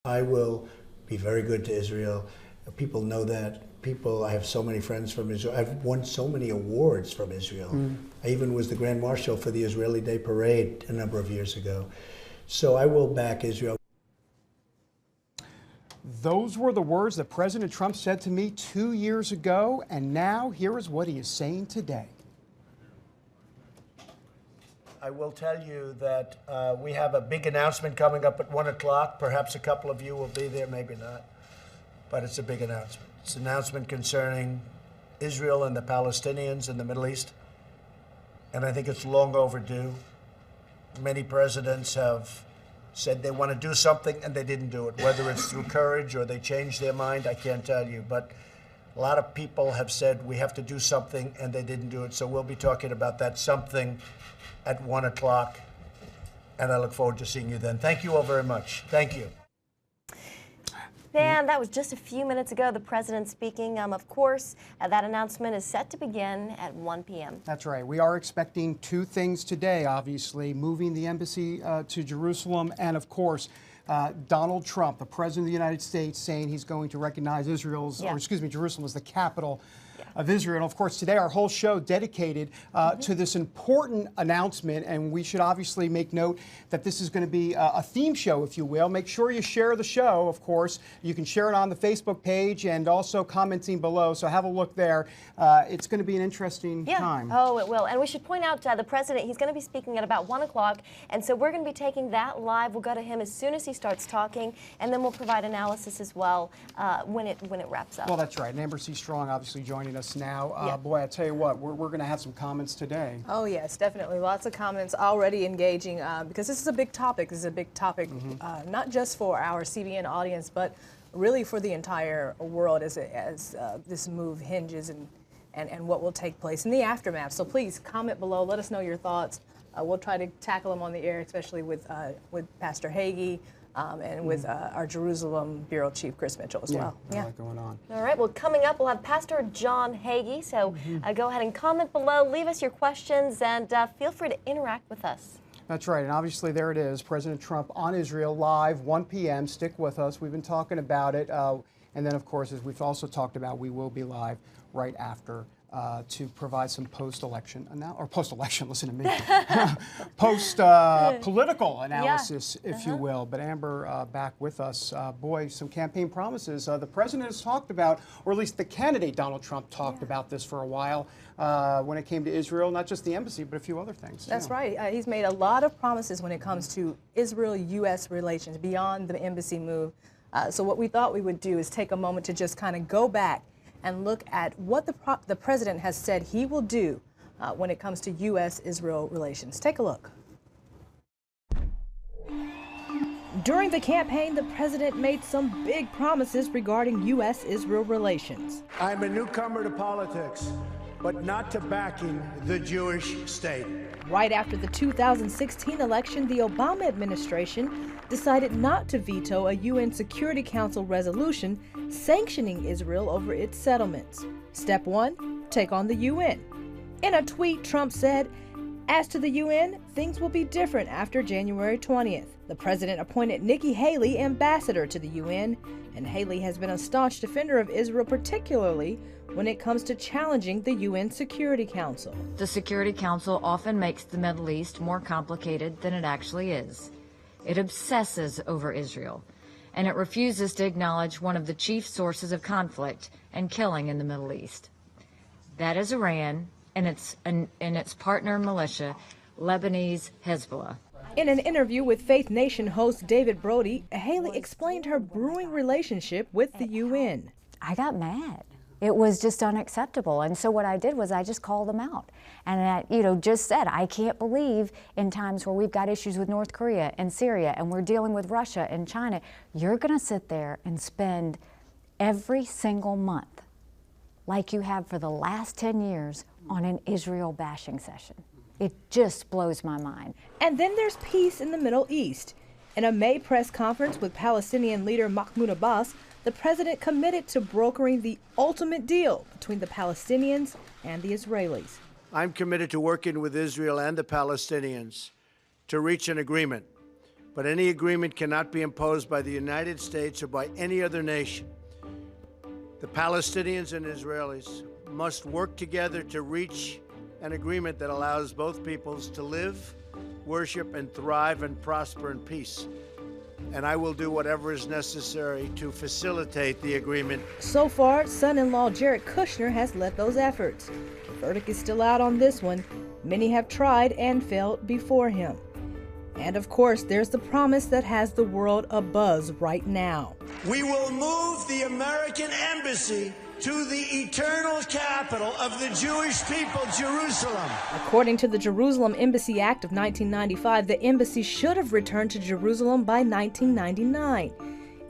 I will be very good to Israel. People know that. I have so many friends from Israel. I've won so many awards from Israel. I even was the Grand Marshal for the Israeli Day Parade a number of years ago. So I will back Israel. Those were the words that President Trump said to me 2 years ago, and now here is what he is saying today. I will tell you that we have a big announcement coming up at 1 o'clock. Perhaps a couple of you will be there, maybe not. But it's a big announcement. It's an announcement concerning Israel and the Palestinians in the Middle East. And I think it's long overdue. Many presidents have said they want to do something and they didn't do it. Whether it's through courage or they changed their mind, I can't tell you. But a lot of people have said we have to do something and they didn't do it. So we'll be talking about that something at 1 o'clock. And I look forward to seeing you then. Thank you all very much. Thank you. And that was just a few minutes ago, the president speaking. Of course, that announcement is set to begin at 1 p.m. That's right. We are expecting two things today, obviously, moving the embassy to Jerusalem, and of course, Donald Trump, the president of the United States, saying he's going to recognize Jerusalem as the capital of Israel. And of course, today our whole show dedicated to this important announcement, and we should obviously make note that this is going to be a theme show, if you will. Make sure you share the show, of course. You can share it on the Facebook page and also commenting below, so have a look there. It's going to be an interesting time. Oh, it will. And we should point out the president, he's going to be speaking at about 1 o'clock, and so we're going to be taking that live. We'll go to him as soon as he starts talking, and then we'll provide analysis as well when it wraps up. Well, that's right. And Amber C. Strong obviously joining us now. Boy, I tell you what, we're going to have some comments today. Oh, yes, definitely. Lots of comments already engaging because this is a big topic. This is a big topic, not just for our CBN audience, but really for the entire world as this move hinges and what will take place in the aftermath. So please comment below. Let us know your thoughts. We'll try to tackle them on the air, especially with Pastor Hagee. And with our Jerusalem Bureau Chief Chris Mitchell as well. A lot going on. All right, well, coming up, we'll have Pastor John Hagee. So go ahead and comment below, leave us your questions, and feel free to interact with us. That's right, and obviously there it is, President Trump on Israel live, 1 p.m. Stick with us. We've been talking about it. And then, of course, as we've also talked about, we will be live right after to provide some post-election, listen to me, post-political analysis, if you will. But Amber, back with us. Boy, some campaign promises. The president has talked about, or at least the candidate Donald Trump talked about this for a while when it came to Israel, not just the embassy, but a few other things. That's right. He's made a lot of promises when it comes to Israel-U.S. relations beyond the embassy move. So what we thought we would do is take a moment to just kind of go back and look at what the president has said he will do when it comes to U.S.-Israel relations. Take a look. During the campaign, the president made some big promises regarding U.S.-Israel relations. I'm a newcomer to politics, but not to backing the Jewish state. Right after the 2016 election, the Obama administration decided not to veto a UN Security Council resolution sanctioning Israel over its settlements. Step 1, take on the UN. In a tweet, Trump said, "As to the UN, things will be different after January 20th. The president appointed Nikki Haley ambassador to the UN, and Haley has been a staunch defender of Israel, particularly when it comes to challenging the UN Security Council." The Security Council often makes the Middle East more complicated than it actually is. It obsesses over Israel, and it refuses to acknowledge one of the chief sources of conflict and killing in the Middle East. That is Iran and its partner militia, Lebanese Hezbollah. In an interview with Faith Nation host David Brody, Haley explained her brewing relationship with the UN. I got mad. It was just unacceptable. And so what I did was I just called them out. And I, just said, I can't believe in times where we've got issues with North Korea and Syria and we're dealing with Russia and China, you're going to sit there and spend every single month, like you have for the last 10 years, on an Israel bashing session. It just blows my mind. And then there's peace in the Middle East. In a May press conference with Palestinian leader Mahmoud Abbas, the president committed to brokering the ultimate deal between the Palestinians and the Israelis. I'm committed to working with Israel and the Palestinians to reach an agreement. but any agreement cannot be imposed by the United States or by any other nation. The Palestinians and Israelis must work together to reach an agreement that allows both peoples to live, worship, and thrive and prosper in peace. And I will do whatever is necessary to facilitate the agreement. So far, son-in-law Jared Kushner has led those efforts. The verdict is still out on this one. Many have tried and failed before him. And of course, there's the promise that has the world abuzz right now. We will move the American embassy to the eternal capital of the Jewish people, Jerusalem. According to the Jerusalem Embassy Act of 1995, the embassy should have returned to Jerusalem by 1999.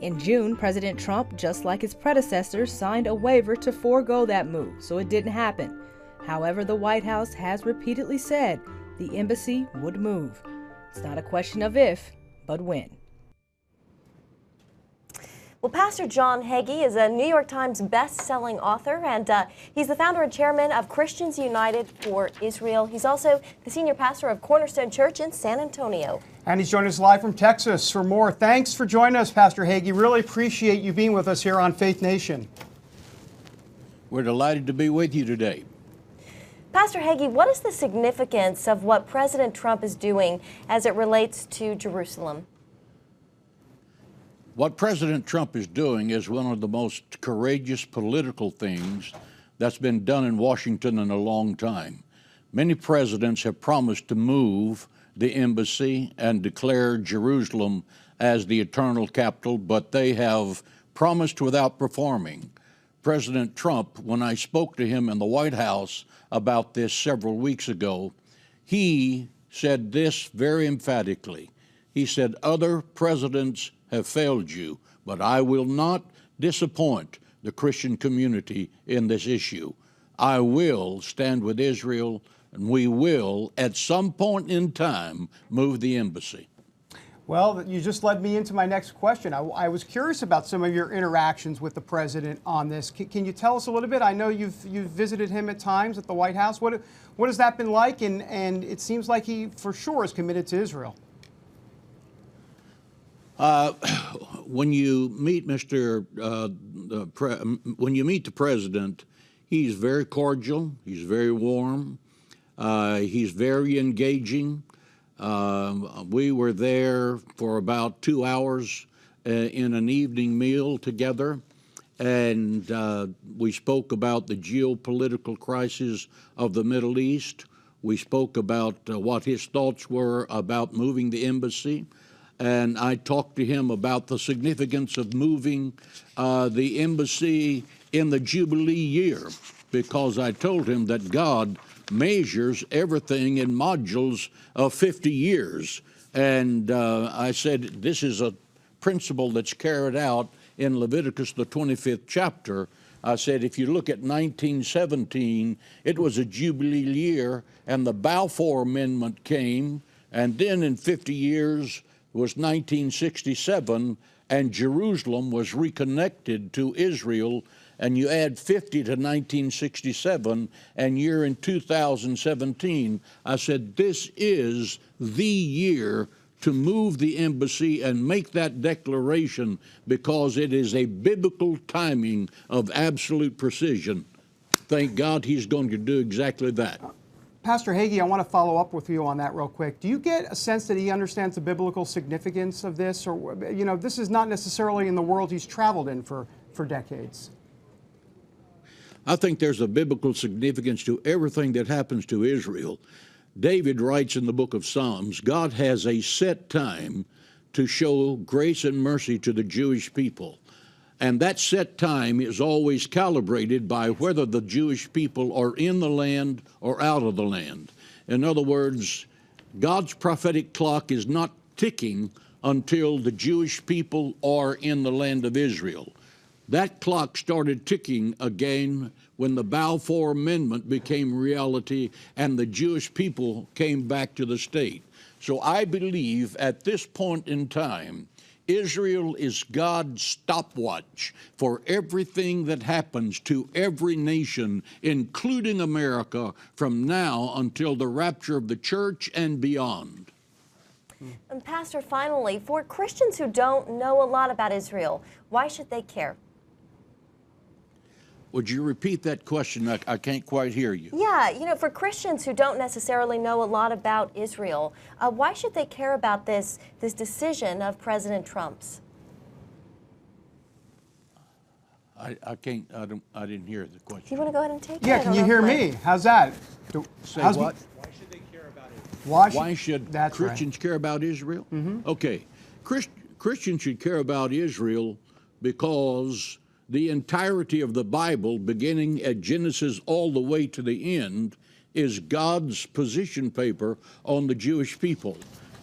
In June, President Trump, just like his predecessors, signed a waiver to forego that move, so it didn't happen. However, the White House has repeatedly said the embassy would move. It's not a question of if, but when. Well, Pastor John Hagee is a New York Times best-selling author, and he's the founder and chairman of Christians United for Israel. He's also the senior pastor of Cornerstone Church in San Antonio. And he's joining us live from Texas for more. Thanks for joining us, Pastor Hagee. Really appreciate you being with us here on Faith Nation. We're delighted to be with you today. Pastor Hagee, what is the significance of what President Trump is doing as it relates to Jerusalem? What President Trump is doing is one of the most courageous political things that's been done in Washington in a long time. Many presidents have promised to move the embassy and declare Jerusalem as the eternal capital, but they have promised without performing. President Trump, when I spoke to him in the White House about this several weeks ago, he said this very emphatically. He said, "Other presidents have failed you, but I will not disappoint the Christian community in this issue. I will stand with Israel, and we will, at some point in time, move the embassy." Well, you just led me into my next question. I was curious about some of your interactions with the president on this. Can you tell us a little bit? I know you've visited him at times at the White House. What has that been like? And it seems like he, for sure, is committed to Israel. When you meet when you meet the president, he's very cordial. He's very warm. He's very engaging. We were there for about 2 hours in an evening meal together, and we spoke about the geopolitical crisis of the Middle East. We spoke about what his thoughts were about moving the embassy. And I talked to him about the significance of moving the embassy in the Jubilee year, because I told him that God measures everything in modules of 50 years. And I said, this is a principle that's carried out in Leviticus, the 25th chapter. I said, if you look at 1917, it was a Jubilee year, and the Balfour Amendment came, and then in 50 years, was 1967, and Jerusalem was reconnected to Israel, and you add 50 to 1967, and you're in 2017. I said, this is the year to move the embassy and make that declaration, because it is a biblical timing of absolute precision. Thank God he's going to do exactly that. Pastor Hagee, I want to follow up with you on that real quick. Do you get a sense that he understands the biblical significance of this? Or, you know, this is not necessarily in the world he's traveled in for decades. I think there's a biblical significance to everything that happens to Israel. David writes in the book of Psalms, God has a set time to show grace and mercy to the Jewish people. And that set time is always calibrated by whether the Jewish people are in the land or out of the land. In other words, God's prophetic clock is not ticking until the Jewish people are in the land of Israel. That clock started ticking again when the Balfour Amendment became reality and the Jewish people came back to the state. So I believe at this point in time, Israel is God's stopwatch for everything that happens to every nation, including America, from now until the rapture of the church and beyond. And Pastor, finally, for Christians who don't know a lot about Israel, why should they care? Would you repeat that question? I can't quite hear you. Yeah, for Christians who don't necessarily know a lot about Israel, why should they care about this decision of President Trump's? I didn't hear the question. Do you want to go ahead and take it? Yeah, can you hear me? How's that? Say what? Why should they care about it? Why should Christians care about Israel? Okay, Christians should care about Israel because the entirety of the Bible, beginning at Genesis all the way to the end, is God's position paper on the Jewish people.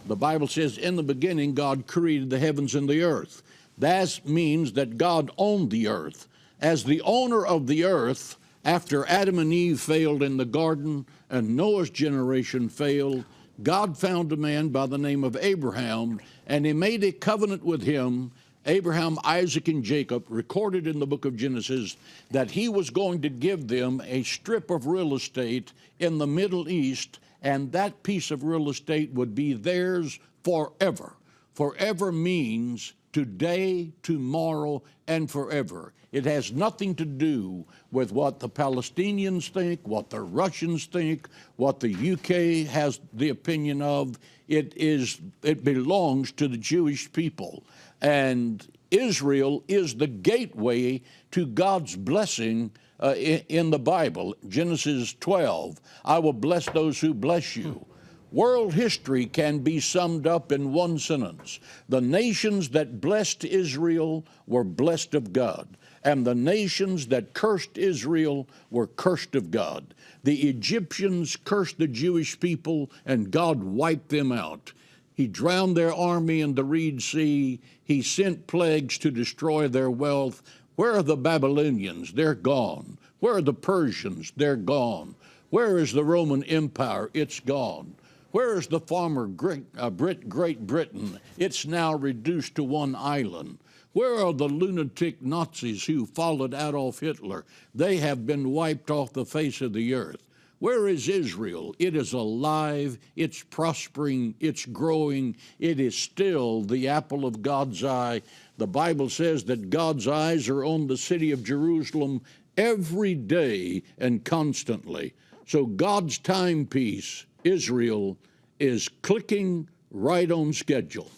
The Bible says, in the beginning, God created the heavens and the earth. That means that God owned the earth. As the owner of the earth, after Adam and Eve failed in the garden and Noah's generation failed, God found a man by the name of Abraham, and he made a covenant with him, Abraham, Isaac, and Jacob, recorded in the book of Genesis, that he was going to give them a strip of real estate in the Middle East, and that piece of real estate would be theirs forever. Forever means today, tomorrow, and forever. It has nothing to do with what the Palestinians think, what the Russians think, what the UK has the opinion of. It belongs to the Jewish people. And Israel is the gateway to God's blessing in the Bible. Genesis 12, I will bless those who bless you. World history can be summed up in one sentence. The nations that blessed Israel were blessed of God, and the nations that cursed Israel were cursed of God. The Egyptians cursed the Jewish people, and God wiped them out. He drowned their army in the Red Sea. He sent plagues to destroy their wealth. Where are the Babylonians? They're gone. Where are the Persians? They're gone. Where is the Roman Empire? It's gone. Where is the former Great Britain? It's now reduced to one island. Where are the lunatic Nazis who followed Adolf Hitler? They have been wiped off the face of the earth. Where is Israel? It is alive, it's prospering, it's growing, it is still the apple of God's eye. The Bible says that God's eyes are on the city of Jerusalem every day and constantly. So God's timepiece, Israel, is clicking right on schedule.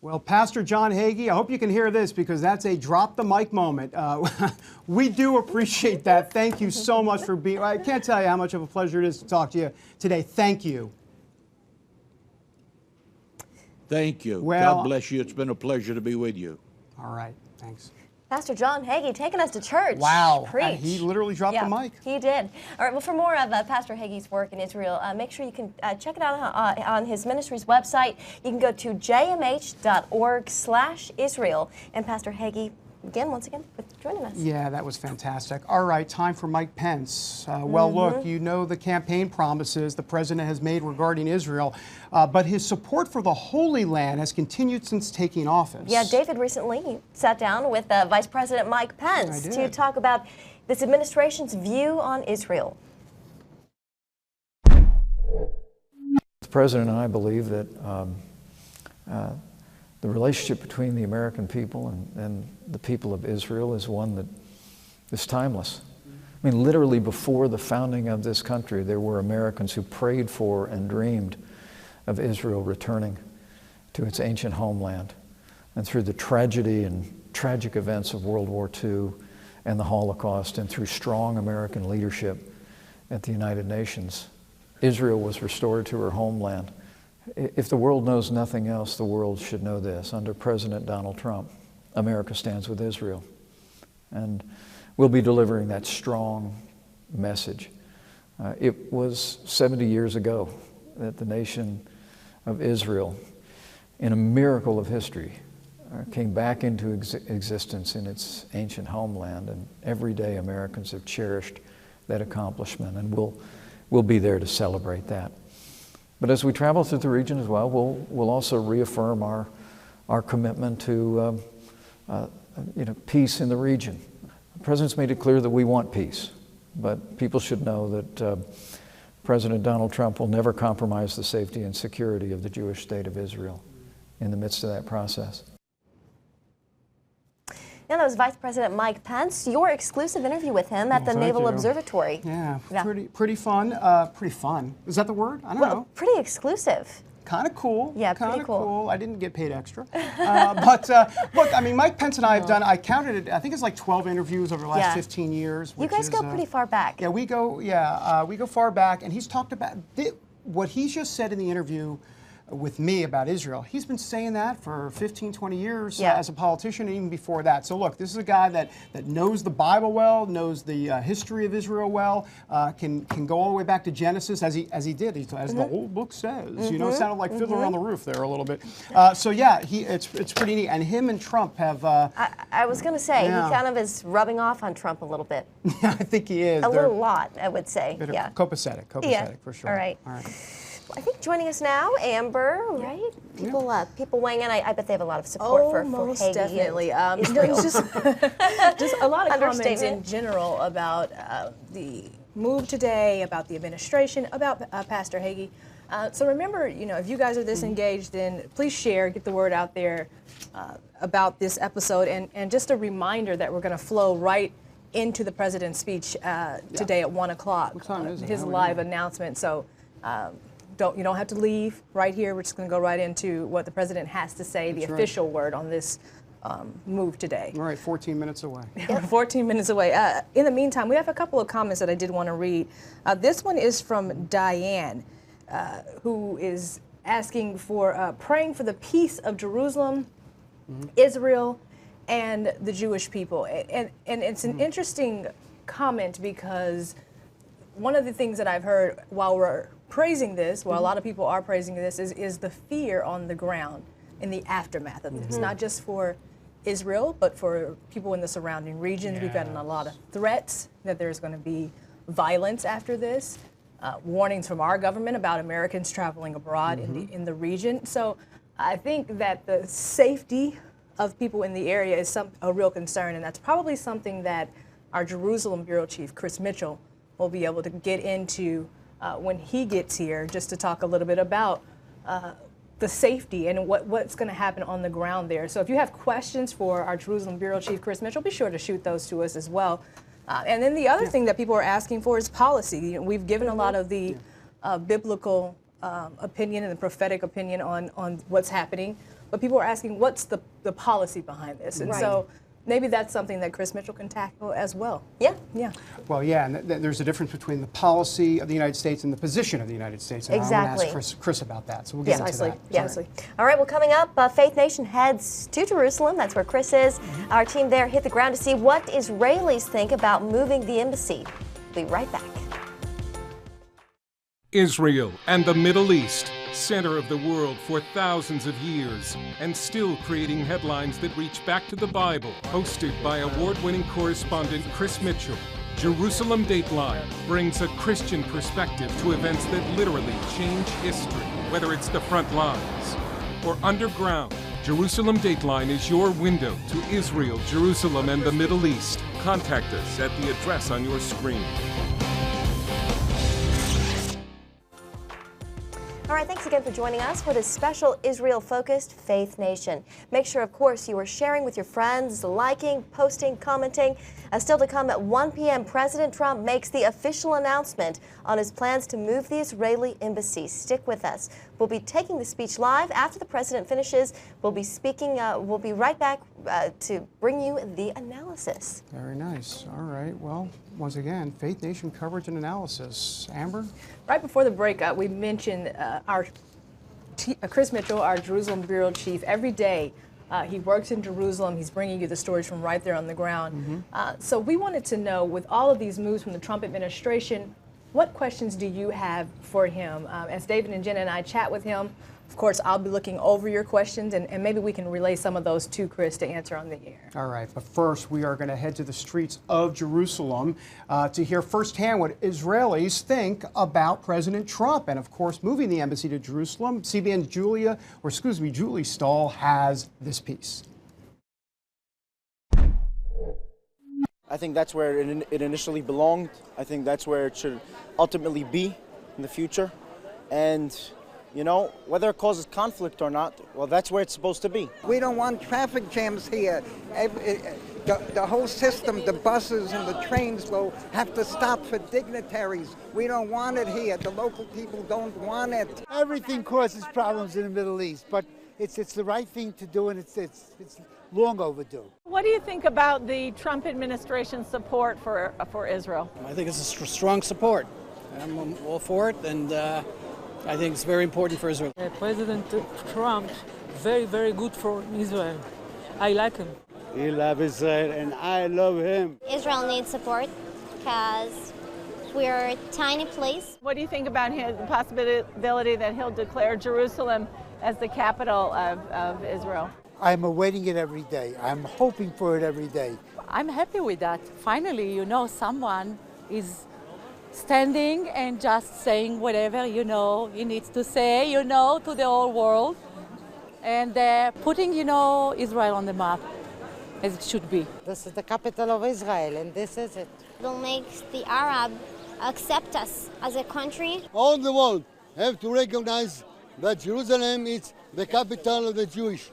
Well, Pastor John Hagee, I hope you can hear this because that's a drop the mic moment. We do appreciate that. Thank you so much for being, I can't tell you how much of a pleasure it is to talk to you today. Thank you. Thank you. Well, God bless you. It's been a pleasure to be with you. All right. Thanks. Pastor John Hagee taking us to church. Wow. Preach. He literally dropped the mic. He did. All right, well, for more of Pastor Hagee's work in Israel, make sure you can check it out on his ministry's website. You can go to jmh.org/Israel. And Pastor Hagee, once again, for joining us. Yeah, that was fantastic. All right, time for Mike Pence. Well, look, you know the campaign promises the president has made regarding Israel, but his support for the Holy Land has continued since taking office. Yeah, David recently sat down with Vice President Mike Pence to talk about this administration's view on Israel. The president and I believe that the relationship between the American people and the people of Israel is one that is timeless. I mean, literally before the founding of this country, there were Americans who prayed for and dreamed of Israel returning to its ancient homeland. And through the tragedy and tragic events of World War II and the Holocaust, and through strong American leadership at the United Nations, Israel was restored to her homeland. If the world knows nothing else, the world should know this. Under President Donald Trump, America stands with Israel. And we'll be delivering that strong message. It was 70 years ago that the nation of Israel, in a miracle of history, came back into existence in its ancient homeland. And every day Americans have cherished that accomplishment, and we'll be there to celebrate that. But as we travel through the region as well, we'll also reaffirm our commitment to peace in the region. The President's made it clear that we want peace, but people should know that President Donald Trump will never compromise the safety and security of the Jewish state of Israel in the midst of that process. And that was Vice President Mike Pence, your exclusive interview with him at the Naval Observatory. Yeah, pretty fun. Pretty fun. Is that the word? I don't know. Pretty exclusive. Kind of cool. Yeah, pretty cool. I didn't get paid extra. But look, I mean, Mike Pence and I have done, I counted it, I think it's like 12 interviews over the last 15 years. You guys go pretty far back. Yeah, we go far back. And he's talked about, what he's just said in the interview with me about Israel, he's been saying that for 15, 20 years as a politician, and even before that. So look, this is a guy that knows the Bible well, knows the history of Israel well, can go all the way back to Genesis as he did, as the whole book says. You know, it sounded like Fiddler on the Roof there a little bit. So yeah, it's pretty neat. And him and Trump have. I was going to say, he kind of is rubbing off on Trump a little bit. Yeah, I think he is. A little lot, I would say. Yeah. Copacetic for sure. All right. I think joining us now, Amber, right? People weighing in. I bet they have a lot of support for most Hagee definitely. Just a lot of comments in general about the move today, about the administration, about Pastor Hagee. So remember, if you guys are this engaged, then please share, get the word out there about this episode, and just a reminder that we're going to flow right into the president's speech today at 1 o'clock. What time is it? His live announcement. So. You don't have to leave right here. We're just going to go right into what the president has to say, the official word on this move today. All right, 14 minutes away. We're 14 minutes away. In the meantime, we have a couple of comments that I did want to read. This one is from Diane, who is asking for praying for the peace of Jerusalem, Israel, and the Jewish people. And it's an interesting comment, because one of the things that I've heard while we're praising this, a lot of people are praising this, is the fear on the ground in the aftermath of this. Not just for Israel, but for people in the surrounding regions. We've gotten a lot of threats that there's going to be violence after this, warnings from our government about Americans traveling abroad in the region. So I think that the safety of people in the area is a real concern, and that's probably something that our Jerusalem Bureau Chief, Chris Mitchell, will be able to get into when he gets here, just to talk a little bit about the safety and what's going to happen on the ground there. So if you have questions for our Jerusalem Bureau Chief, Chris Mitchell, be sure to shoot those to us as well. And then the other thing that people are asking for is policy. We've given a lot of the biblical opinion and the prophetic opinion on what's happening, but people are asking, what's the policy behind this? And so maybe that's something that Chris Mitchell can tackle as well. Yeah. Well, yeah, and there's a difference between the policy of the United States and the position of the United States. And exactly. I'm going to ask Chris about that, so we'll get into that. Yes. All right, well, coming up, Faith Nation heads to Jerusalem. That's where Chris is. Our team there hit the ground to see what Israelis think about moving the embassy. We'll be right back. Israel and the Middle East, center of the world for thousands of years, and still creating headlines that reach back to the Bible. Hosted by award-winning correspondent Chris Mitchell, Jerusalem Dateline brings a Christian perspective to events that literally change history. Whether it's the front lines or underground, Jerusalem Dateline is your window to Israel, Jerusalem, and the Middle East. Contact us at the address on your screen. All right, thanks again for joining us for this special Israel-focused Faith Nation. Make sure, of course, you are sharing with your friends, liking, posting, commenting. Still to come at 1 p.m., President Trump makes the official announcement on his plans to move the Israeli embassy. Stick with us. We'll be taking the speech live after the president finishes. We'll be speaking. We'll be right back to bring you the analysis. Very nice. All right. Well, once again, Faith Nation coverage and analysis. Amber? Right before the break, we mentioned Chris Mitchell, our Jerusalem Bureau Chief. Every day, he works in Jerusalem. He's bringing you the stories from right there on the ground. So we wanted to know, with all of these moves from the Trump administration, what questions do you have for him? As David and Jenna and I chat with him, of course, I'll be looking over your questions, and maybe we can relay some of those to Chris to answer on the air. All right, but first we are going to head to the streets of Jerusalem to hear firsthand what Israelis think about President Trump and, of course, moving the embassy to Jerusalem. CBN's Julie Stahl has this piece. I think that's where it initially belonged. I think that's where it should ultimately be. in the future. And, you know, whether it causes conflict or not, well, that's where it's supposed to be. We don't want traffic jams here. The whole system, the buses and the trains will have to stop for dignitaries. We don't want it here. The local people don't want it. Everything causes problems in the Middle East, but it's the right thing to do, and it's long overdue. What do you think about the Trump administration's support for Israel? I think it's a strong support. I'm all for it, and I think it's very important for Israel. President Trump, very, very good for Israel. I like him. He loves Israel, and I love him. Israel needs support because we're a tiny place. What do you think about the possibility that he'll declare Jerusalem as the capital of Israel? I'm awaiting it every day. I'm hoping for it every day. I'm happy with that. Finally, you know, someone is standing and just saying whatever, you know, he needs to say, you know, to the whole world. And putting, you know, Israel on the map, as it should be. This is the capital of Israel, and this is it. It will make the Arab accept us as a country. All the world have to recognize that Jerusalem is the capital of the Jewish.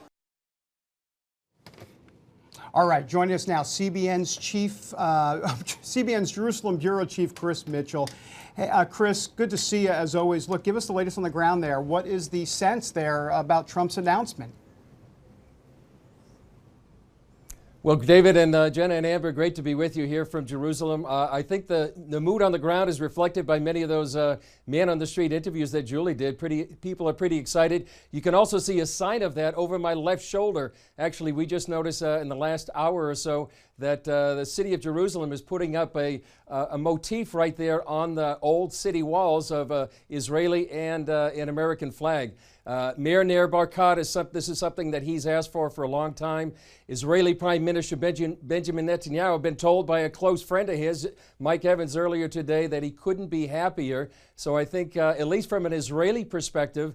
All right, joining us now, CBN's Jerusalem Bureau Chief Chris Mitchell. Hey, Chris, good to see you as always. Look, give us the latest on the ground there. What is the sense there about Trump's announcement? Well, David and Jenna and Amber, great to be with you here from Jerusalem. I think the mood on the ground is reflected by many of those man-on-the-street interviews that Julie did. People are pretty excited. You can also see a sign of that over my left shoulder. Actually, we just noticed in the last hour or so that the city of Jerusalem is putting up a motif right there on the old city walls of Israeli and an American flag. Mayor Nir Barkat, this is something that he's asked for a long time. Israeli Prime Minister Benjamin Netanyahu had been told by a close friend of his, Mike Evans, earlier today that he couldn't be happier. So I think, at least from an Israeli perspective,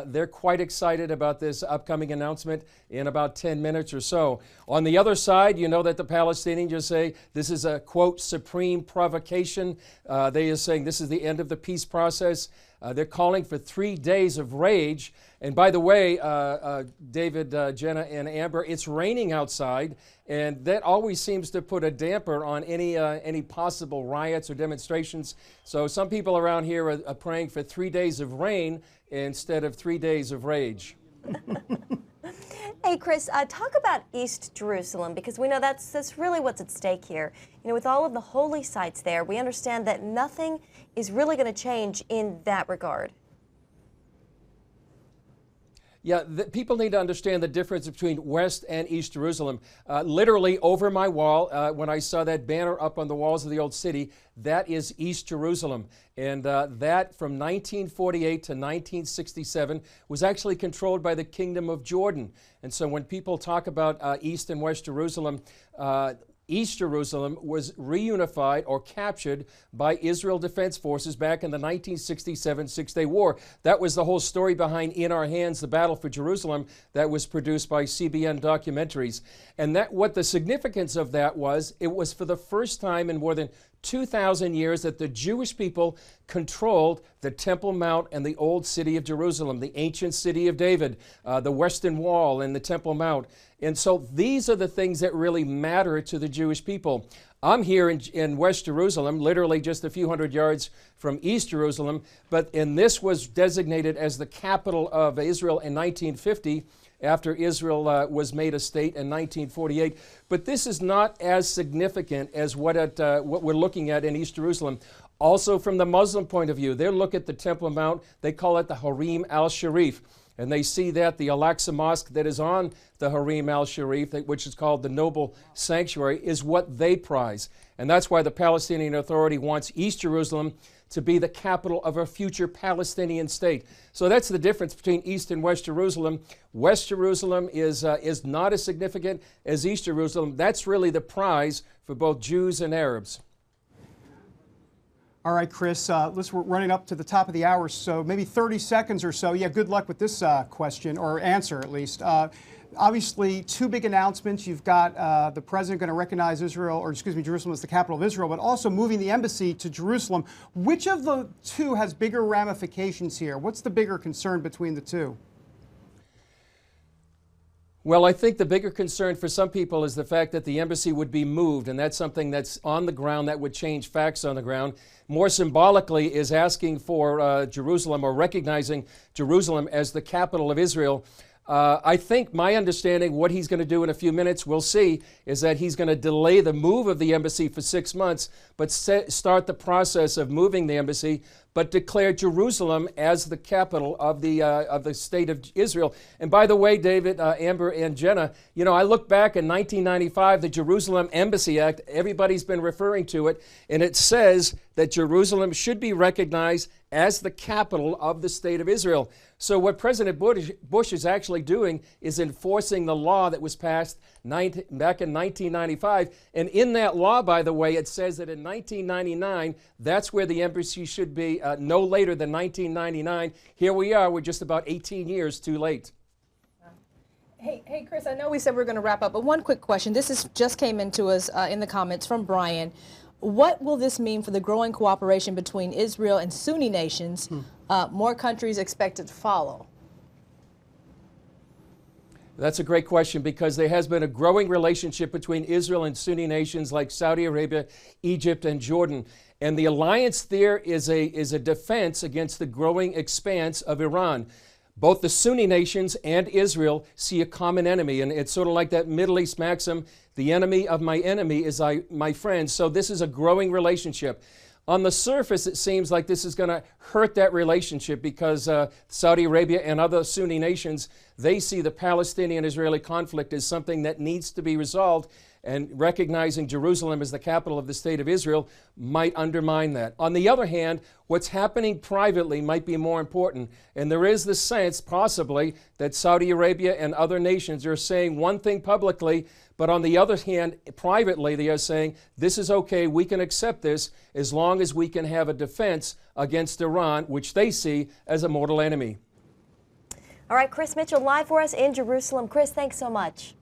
they're quite excited about this upcoming announcement in about 10 minutes or so. On the other side, you know that the Palestinians just say this is a, quote, supreme provocation. They are saying this is the end of the peace process. They're calling for 3 days of rage. And by the way, David, Jenna, and Amber, it's raining outside, and that always seems to put a damper on any possible riots or demonstrations. So some people around here are praying for 3 days of rain instead of 3 days of rage. Hey, Chris, talk about East Jerusalem, because we know that's really what's at stake here. You know, with all of the holy sites there, we understand that nothing is really going to change in that regard. Yeah, people need to understand the difference between West and East Jerusalem. Literally over my wall, when I saw that banner up on the walls of the old city, that is East Jerusalem. And that from 1948 to 1967 was actually controlled by the Kingdom of Jordan. And so when people talk about East and West Jerusalem, East Jerusalem was reunified or captured by Israel Defense Forces back in the 1967 Six-Day War. That was the whole story behind In Our Hands, the Battle for Jerusalem, that was produced by CBN Documentaries. And what the significance of that was, it was for the first time in more than 2,000 years that the Jewish people controlled the Temple Mount and the old city of Jerusalem, the ancient city of David, the Western Wall and the Temple Mount. And so these are the things that really matter to the Jewish people. I'm here in West Jerusalem, literally just a few hundred yards from East Jerusalem, and this was designated as the capital of Israel in 1950, after Israel was made a state in 1948. But this is not as significant as what we're looking at in East Jerusalem. Also, from the Muslim point of view, they look at the Temple Mount, they call it the Harim al-Sharif. And they see that the Al-Aqsa Mosque that is on the Harim al-Sharif, which is called the Noble Sanctuary, is what they prize. And that's why the Palestinian Authority wants East Jerusalem to be the capital of a future Palestinian state. So that's the difference between East and West Jerusalem. West Jerusalem is not as significant as East Jerusalem. That's really the prize for both Jews and Arabs. All right, Chris, we're running up to the top of the hour, so maybe 30 seconds or so. Yeah, good luck with this question, or answer at least. Obviously, two big announcements. You've got the president going to recognize Israel, or excuse me, Jerusalem as the capital of Israel, but also moving the embassy to Jerusalem. Which of the two has bigger ramifications here? What's the bigger concern between the two? Well, I think the bigger concern for some people is the fact that the embassy would be moved, and that's something that's on the ground that would change facts on the ground. More symbolically is asking for Jerusalem, or recognizing Jerusalem as the capital of Israel. I think my understanding, what he's going to do in a few minutes, we'll see, is that he's going to delay the move of the embassy for 6 months, but start the process of moving the embassy, but declare Jerusalem as the capital of the state of Israel. And by the way, David, Amber, and Jenna, you know, I look back in 1995, the Jerusalem Embassy Act, everybody's been referring to it, and it says that Jerusalem should be recognized as the capital of the state of Israel. So what President Bush is actually doing is enforcing the law that was passed back in 1995. And in that law, by the way, it says that in 1999, that's where the embassy should be, no later than 1999. Here we are, we're just about 18 years too late. Hey, Chris, I know we said we were going to wrap up, but one quick question. This just came into us in the comments from Brian. What will this mean for the growing cooperation between Israel and Sunni nations? More countries expected to follow. That's a great question, because there has been a growing relationship between Israel and Sunni nations like Saudi Arabia, Egypt, and Jordan. And the alliance there is a defense against the growing expanse of Iran. Both the Sunni nations and Israel see a common enemy, and it's sort of like that Middle East maxim, the enemy of my enemy is my friend. So this is a growing relationship. On the surface, it seems like this is going to hurt that relationship, because Saudi Arabia and other Sunni nations, they see the Palestinian-Israeli conflict as something that needs to be resolved, and recognizing Jerusalem as the capital of the state of Israel might undermine that. On the other hand, what's happening privately might be more important, and there is the sense, possibly, that Saudi Arabia and other nations are saying one thing publicly, but on the other hand, privately, they are saying, this is okay, we can accept this, as long as we can have a defense against Iran, which they see as a mortal enemy. All right, Chris Mitchell live for us in Jerusalem. Chris, thanks so much.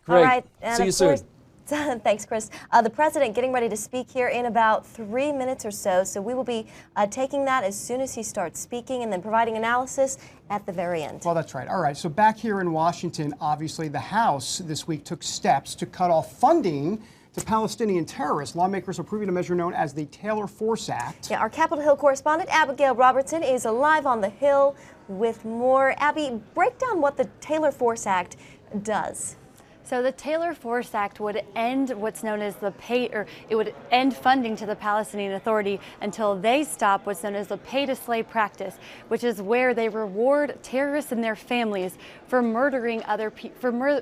Great. All right. And see you soon. Thanks, Chris. The president getting ready to speak here in about 3 minutes or so. So we will be taking that as soon as he starts speaking, and then providing analysis at the very end. Well, that's right. All right. So back here in Washington, obviously the House this week took steps to cut off funding to Palestinian terrorists. Lawmakers approving a measure known as the Taylor Force Act. Yeah, our Capitol Hill correspondent Abigail Robertson is live on the Hill with more. Abby, break down what the Taylor Force Act does. So the Taylor Force Act would end what's known as it would end funding to the Palestinian Authority until they stop what's known as the pay-to-slay practice, which is where they reward terrorists and their families for murdering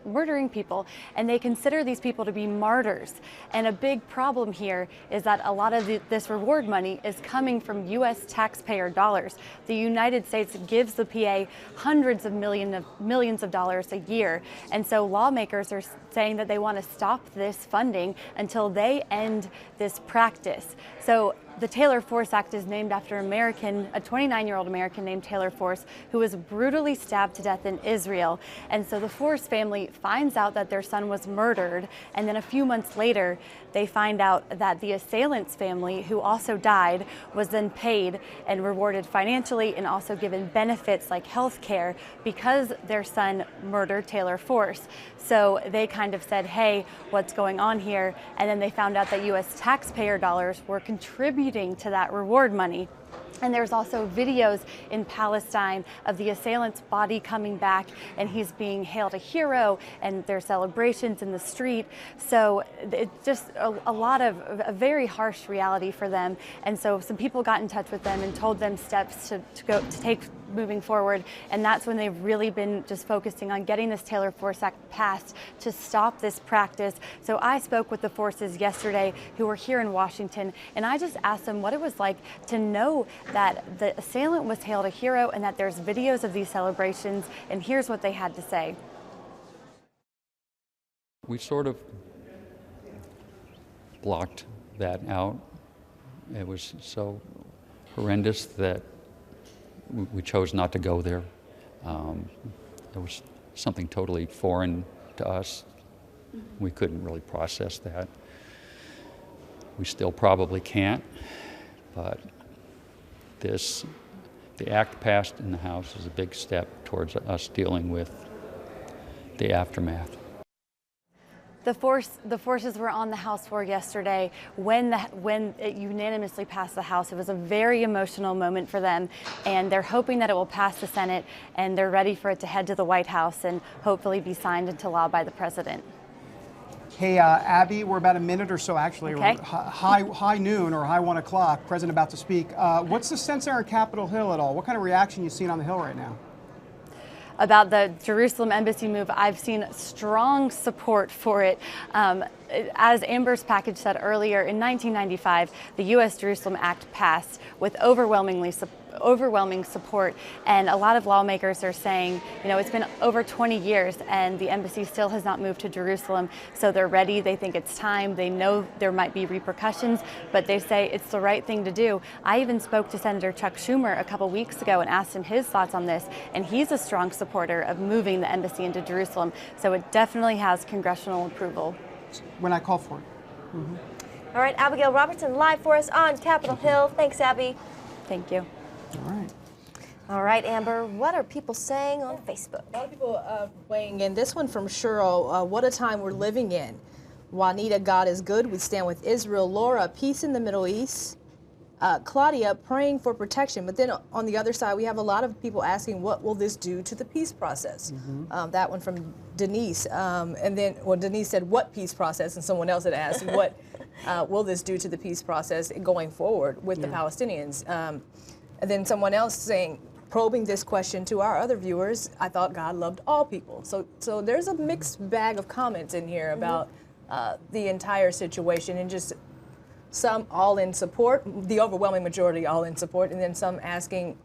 murdering people, and they consider these people to be martyrs. And a big problem here is that a lot of this reward money is coming from U.S. taxpayer dollars. The United States gives the PA hundreds of millions of dollars a year, and so lawmakers are saying that they want to stop this funding until they end this practice. So the Taylor Force Act is named after a 29-year-old American named Taylor Force, who was brutally stabbed to death in Israel. And so the Force family finds out that their son was murdered, and then a few months later, they find out that the assailant's family, who also died, was then paid and rewarded financially and also given benefits like health care because their son murdered Taylor Force. So they kind of said, hey, what's going on here? And then they found out that U.S. taxpayer dollars were contributing to that reward money. And there's also videos in Palestine of the assailant's body coming back, and he's being hailed a hero, and there's celebrations in the street. So it's just a lot of a very harsh reality for them. And so some people got in touch with them and told them steps to take moving forward, and that's when they've really been just focusing on getting this Taylor Force Act passed to stop this practice. So I spoke with the forces yesterday who were here in Washington, and I just asked them what it was like to know that the assailant was hailed a hero and that there's videos of these celebrations, and here's what they had to say. We sort of blocked that out. It was so horrendous that we chose not to go there. It was something totally foreign to us. We couldn't really process that. We still probably can't, but the act passed in the House is a big step towards us dealing with the aftermath. The forces were on the House floor yesterday when it unanimously passed the House. It was a very emotional moment for them, and they're hoping that it will pass the Senate, and they're ready for it to head to the White House and hopefully be signed into law by the president. Hey, Abby, we're about a minute or so, actually. Okay. High noon or high 1 o'clock, President about to speak. What's the sense there on Capitol Hill at all? What kind of reaction you seen on the Hill right now? About the Jerusalem embassy move, I've seen strong support for it. As Amber's package said earlier, in 1995, the U.S. Jerusalem Act passed with overwhelming support, and a lot of lawmakers are saying, you know, it's been over 20 years and the embassy still has not moved to Jerusalem, so they're ready. They think it's time. They know there might be repercussions, but they say it's the right thing to do. I even spoke to Senator Chuck Schumer a couple weeks ago and asked him his thoughts on this, and he's a strong supporter of moving the embassy into Jerusalem, so it definitely has congressional approval. When I call for it. All right, Abigail Robertson live for us on Capitol Hill. Thanks, Abby. Thank you. All right. All right, Amber, what are people saying on Facebook? A lot of people weighing in. This one from Cheryl, what a time we're living in. Juanita, God is good. We stand with Israel. Laura, peace in the Middle East. Claudia, praying for protection. But then on the other side, we have a lot of people asking, what will this do to the peace process? That one from Denise. And then, well, Denise said, what peace process? And someone else had asked, what will this do to the peace process going forward with the Palestinians? And then someone else saying, probing this question to our other viewers, I thought God loved all people. So there's a mixed bag of comments in here about the entire situation, and just some all in support, the overwhelming majority all in support, and then some asking,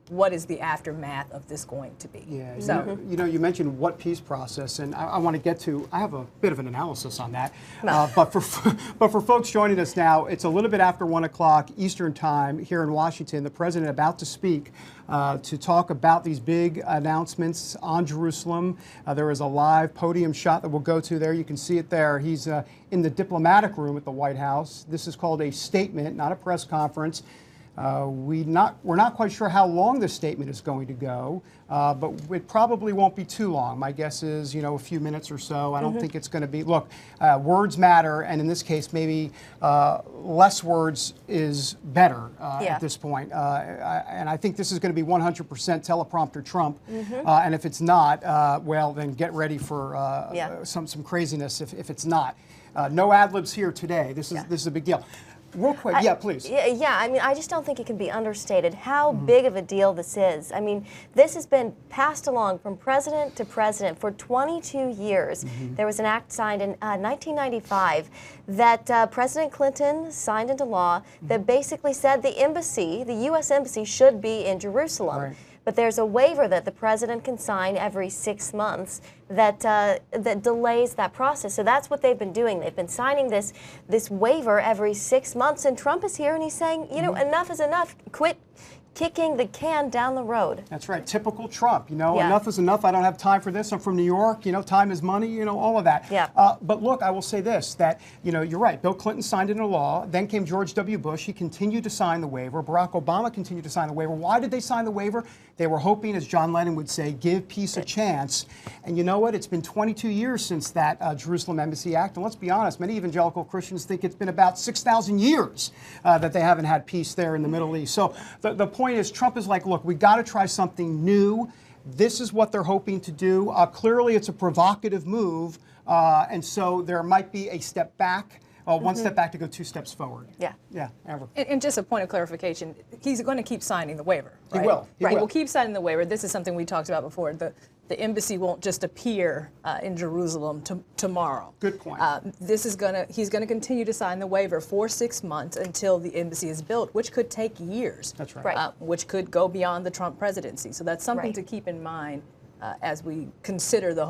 what is the aftermath of this going to be? Yeah, so, you know, you mentioned what peace process, and I want to get to, I have a bit of an analysis on that. But for folks joining us now, it's a little bit after 1 o'clock Eastern time here in Washington. The president about to speak to talk about these big announcements on Jerusalem. There is a live podium shot that we'll go to there. You can see it there. He's in the diplomatic room at the White House. This is called a statement, not a press conference. We're not quite sure how long this statement is going to go, but it probably won't be too long. My guess is, you know, a few minutes or so. I don't think it's going to be, look, words matter, and in this case, maybe less words is better at this point. And I think this is going to be 100% teleprompter Trump, and if it's not, well, then get ready for some craziness if it's not. No ad-libs here today. This is a big deal. Real quick, yeah, please. Yeah, I mean, I just don't think it can be understated how big of a deal this is. I mean, this has been passed along from president to president for 22 years. There was an act signed in 1995 that President Clinton signed into law that basically said the embassy, the U.S. embassy, should be in Jerusalem. Right. But there's a waiver that the president can sign every 6 months that that delays that process. So that's what they've been doing. They've been signing this waiver every 6 months, and Trump is here and he's saying, you know, enough is enough. Quit kicking the can down the road. That's right. Typical Trump. You know, enough is enough. I don't have time for this. I'm from New York. You know, time is money. You know, all of that. Yeah. But look, I will say this, that, you know, you're right. Bill Clinton signed into law. Then came George W. Bush. He continued to sign the waiver. Barack Obama continued to sign the waiver. Why did they sign the waiver? They were hoping, as John Lennon would say, give peace a chance. And you know what? It's been 22 years since that Jerusalem Embassy Act. And let's be honest, many evangelical Christians think it's been about 6,000 years that they haven't had peace there in the Middle East. So the point is, Trump is like, look, we got to try something new. This is what they're hoping to do. Clearly, it's a provocative move. And so there might be a step back. One step back to go 2 steps forward. Yeah. Yeah, Amber. And just a point of clarification, he's going to keep signing the waiver, right? He will. He will keep signing the waiver. This is something we talked about before. The embassy won't just appear in Jerusalem tomorrow. Good point. He's going to continue to sign the waiver for 6 months until the embassy is built, which could take years. That's right. Which could go beyond the Trump presidency. So that's something to keep in mind as we consider the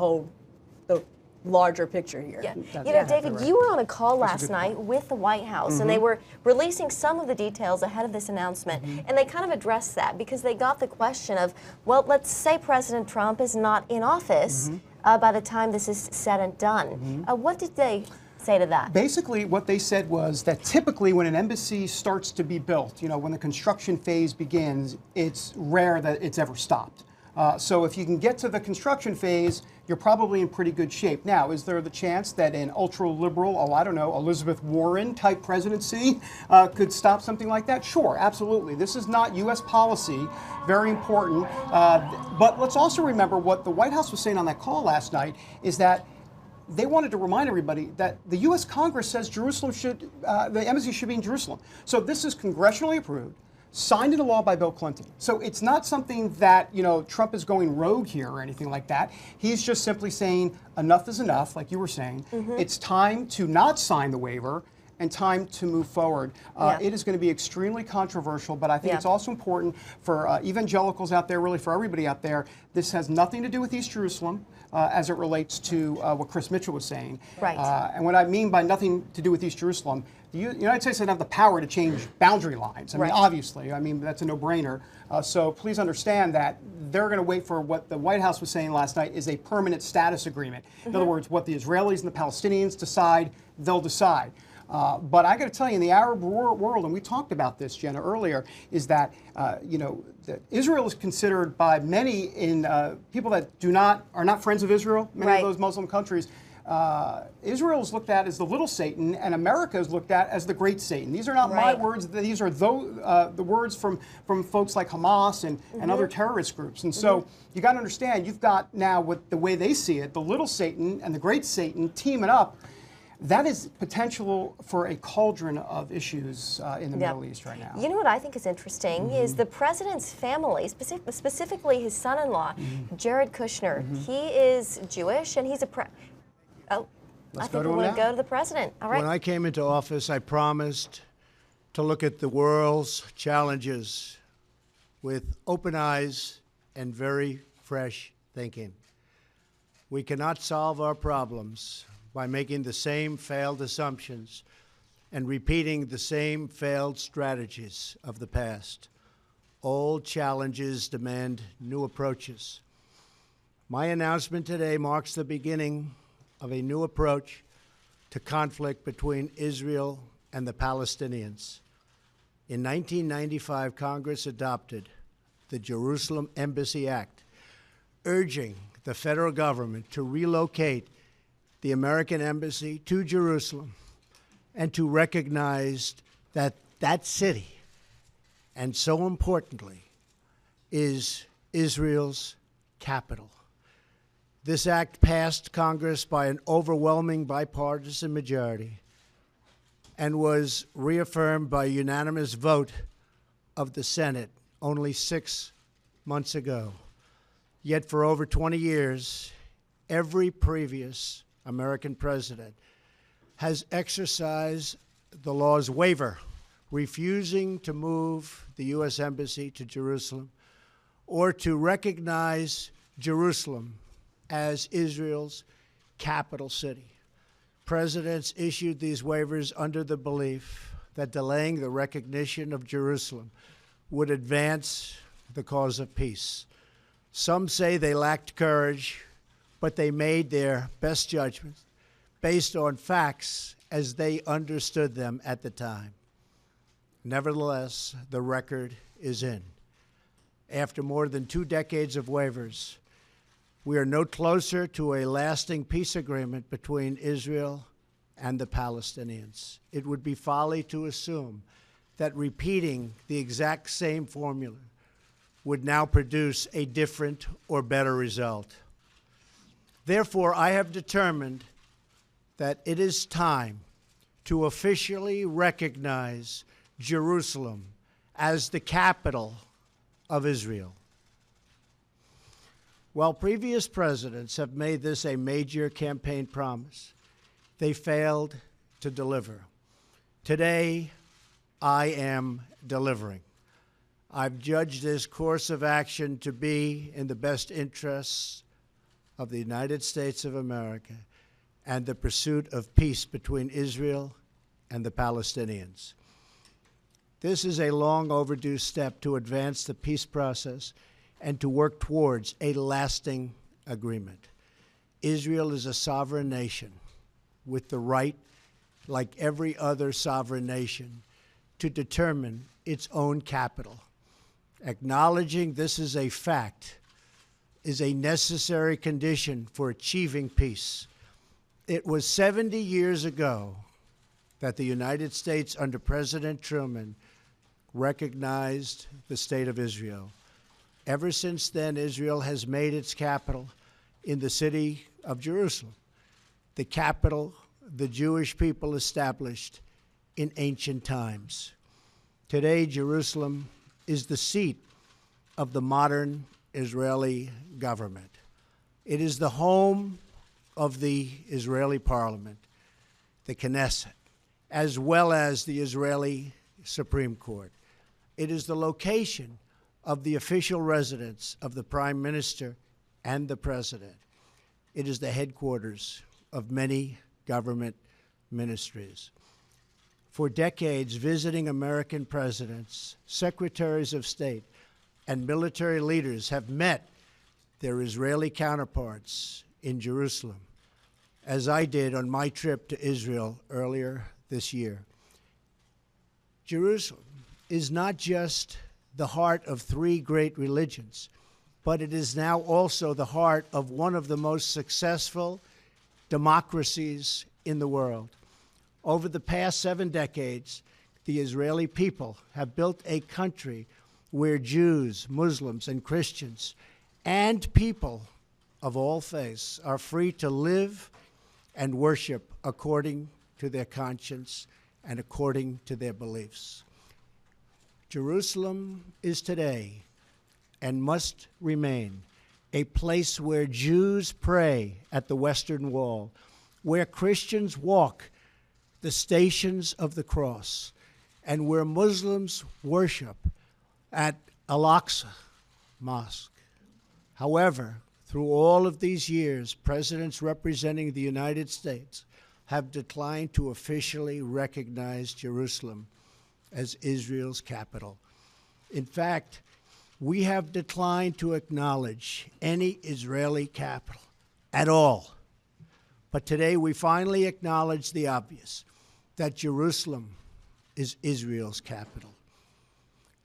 larger picture here. Yeah. You know, David, you were on a call last night with the White House, and they were releasing some of the details ahead of this announcement, and they kind of addressed that because they got the question of, well, let's say President Trump is not in office by the time this is said and done. What did they say to that? Basically, what they said was that typically when an embassy starts to be built, you know, when the construction phase begins, it's rare that it's ever stopped. So if you can get to the construction phase, you're probably in pretty good shape. Now, is there the chance that an ultra-liberal, I don't know, Elizabeth Warren-type presidency could stop something like that? Sure, absolutely. This is not U.S. policy, very important. But let's also remember what the White House was saying on that call last night is that they wanted to remind everybody that the U.S. Congress says Jerusalem the embassy should be in Jerusalem. So this is congressionally approved, signed into law by Bill Clinton. So it's not something that, you know, Trump is going rogue here or anything like that. He's just simply saying enough is enough, like you were saying. It's time to not sign the waiver and time to move forward. It is going to be extremely controversial, but I think it's also important for evangelicals out there, really for everybody out there. This has nothing to do with East Jerusalem as it relates to what Chris Mitchell was saying. Right. And what I mean by nothing to do with East Jerusalem, the United States doesn't have the power to change boundary lines. I mean, obviously, I mean, that's a no-brainer. So please understand that they're going to wait for what the White House was saying last night is a permanent status agreement. In other words, what the Israelis and the Palestinians decide, they'll decide. But I got to tell you, in the Arab world, and we talked about this, Jenna, earlier, is that that Israel is considered by many in people that are not friends of Israel. Many of those Muslim countries, Israel is looked at as the little Satan, and America is looked at as the great Satan. These are not my words; these are the words from folks like Hamas and other terrorist groups. And so you got to understand, you've got now what the way they see it, the little Satan and the great Satan teaming up. That is potential for a cauldron of issues in the Middle East right now. You know what I think is interesting is the president's family, specifically his son-in-law, Jared Kushner. He is Jewish, and he's I think we're going to go to the president. All right. When I came into office, I promised to look at the world's challenges with open eyes and very fresh thinking. We cannot solve our problems by making the same failed assumptions and repeating the same failed strategies of the past. Old challenges demand new approaches. My announcement today marks the beginning of a new approach to conflict between Israel and the Palestinians. In 1995, Congress adopted the Jerusalem Embassy Act, urging the federal government to relocate the American embassy to Jerusalem and to recognize that that city, and so importantly, is Israel's capital. This act passed Congress by an overwhelming bipartisan majority and was reaffirmed by a unanimous vote of the Senate only 6 months ago. Yet for over 20 years, every previous American president has exercised the law's waiver, refusing to move the U.S. Embassy to Jerusalem or to recognize Jerusalem as Israel's capital city. Presidents issued these waivers under the belief that delaying the recognition of Jerusalem would advance the cause of peace. Some say they lacked courage, but they made their best judgments based on facts as they understood them at the time. Nevertheless, the record is in. After more than 2 decades of waivers, we are no closer to a lasting peace agreement between Israel and the Palestinians. It would be folly to assume that repeating the exact same formula would now produce a different or better result. Therefore, I have determined that it is time to officially recognize Jerusalem as the capital of Israel. While previous presidents have made this a major campaign promise, they failed to deliver. Today, I am delivering. I've judged this course of action to be in the best interests of the United States of America and the pursuit of peace between Israel and the Palestinians. This is a long overdue step to advance the peace process and to work towards a lasting agreement. Israel is a sovereign nation with the right, like every other sovereign nation, to determine its own capital. Acknowledging this is a fact is a necessary condition for achieving peace. It was 70 years ago that the United States, under President Truman, recognized the State of Israel. Ever since then, Israel has made its capital in the city of Jerusalem, the capital the Jewish people established in ancient times. Today, Jerusalem is the seat of the modern Israeli government. It is the home of the Israeli parliament, the Knesset, as well as the Israeli Supreme Court. It is the location of the official residence of the Prime Minister and the President. It is the headquarters of many government ministries. For decades, visiting American presidents, secretaries of state, and military leaders have met their Israeli counterparts in Jerusalem, as I did on my trip to Israel earlier this year. Jerusalem is not just the heart of three great religions, but it is now also the heart of one of the most successful democracies in the world. Over the past 7 decades, the Israeli people have built a country where Jews, Muslims, and Christians, and people of all faiths are free to live and worship according to their conscience and according to their beliefs. Jerusalem is today and must remain a place where Jews pray at the Western Wall, where Christians walk the stations of the cross, and where Muslims worship at Al-Aqsa Mosque. However, through all of these years, presidents representing the United States have declined to officially recognize Jerusalem as Israel's capital. In fact, we have declined to acknowledge any Israeli capital at all. But today we finally acknowledge the obvious, that Jerusalem is Israel's capital.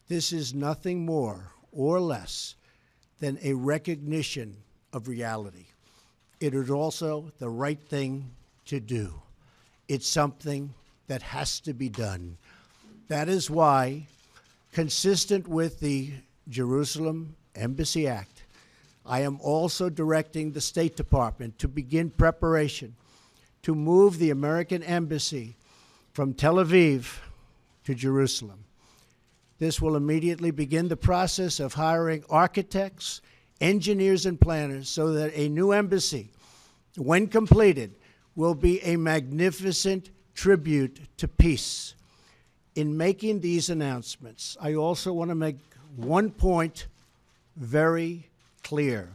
This is nothing more or less than a recognition of reality. It is also the right thing to do. It's something that has to be done. That is why, consistent with the Jerusalem Embassy Act, I am also directing the State Department to begin preparation to move the American Embassy from Tel Aviv to Jerusalem. This will immediately begin the process of hiring architects, engineers, and planners so that a new embassy, when completed, will be a magnificent tribute to peace. In making these announcements, I also want to make one point very clear.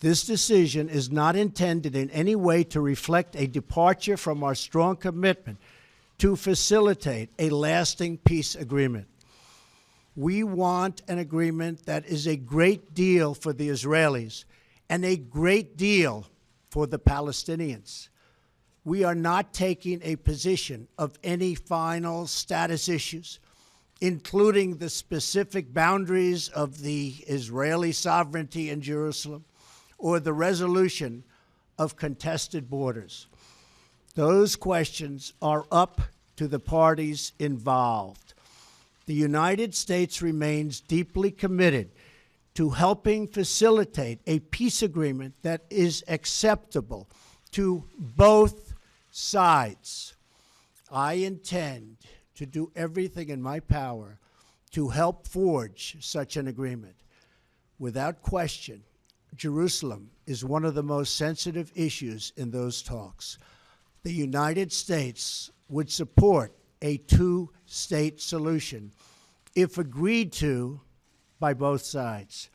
This decision is not intended in any way to reflect a departure from our strong commitment to facilitate a lasting peace agreement. We want an agreement that is a great deal for the Israelis and a great deal for the Palestinians. We are not taking a position of any final status issues, including the specific boundaries of the Israeli sovereignty in Jerusalem or the resolution of contested borders. Those questions are up to the parties involved. The United States remains deeply committed to helping facilitate a peace agreement that is acceptable to both sides. I intend to do everything in my power to help forge such an agreement. Without question, Jerusalem is one of the most sensitive issues in those talks. The United States would support a two-state solution if agreed to by both sides.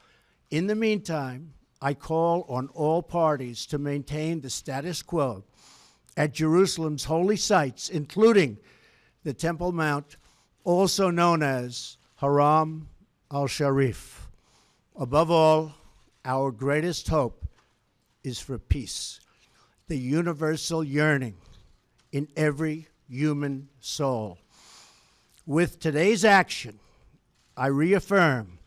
In the meantime, I call on all parties to maintain the status quo at Jerusalem's holy sites, including the Temple Mount, also known as Haram al-Sharif. Above all, our greatest hope is for peace, the universal yearning in every human soul. With today's action, I reaffirm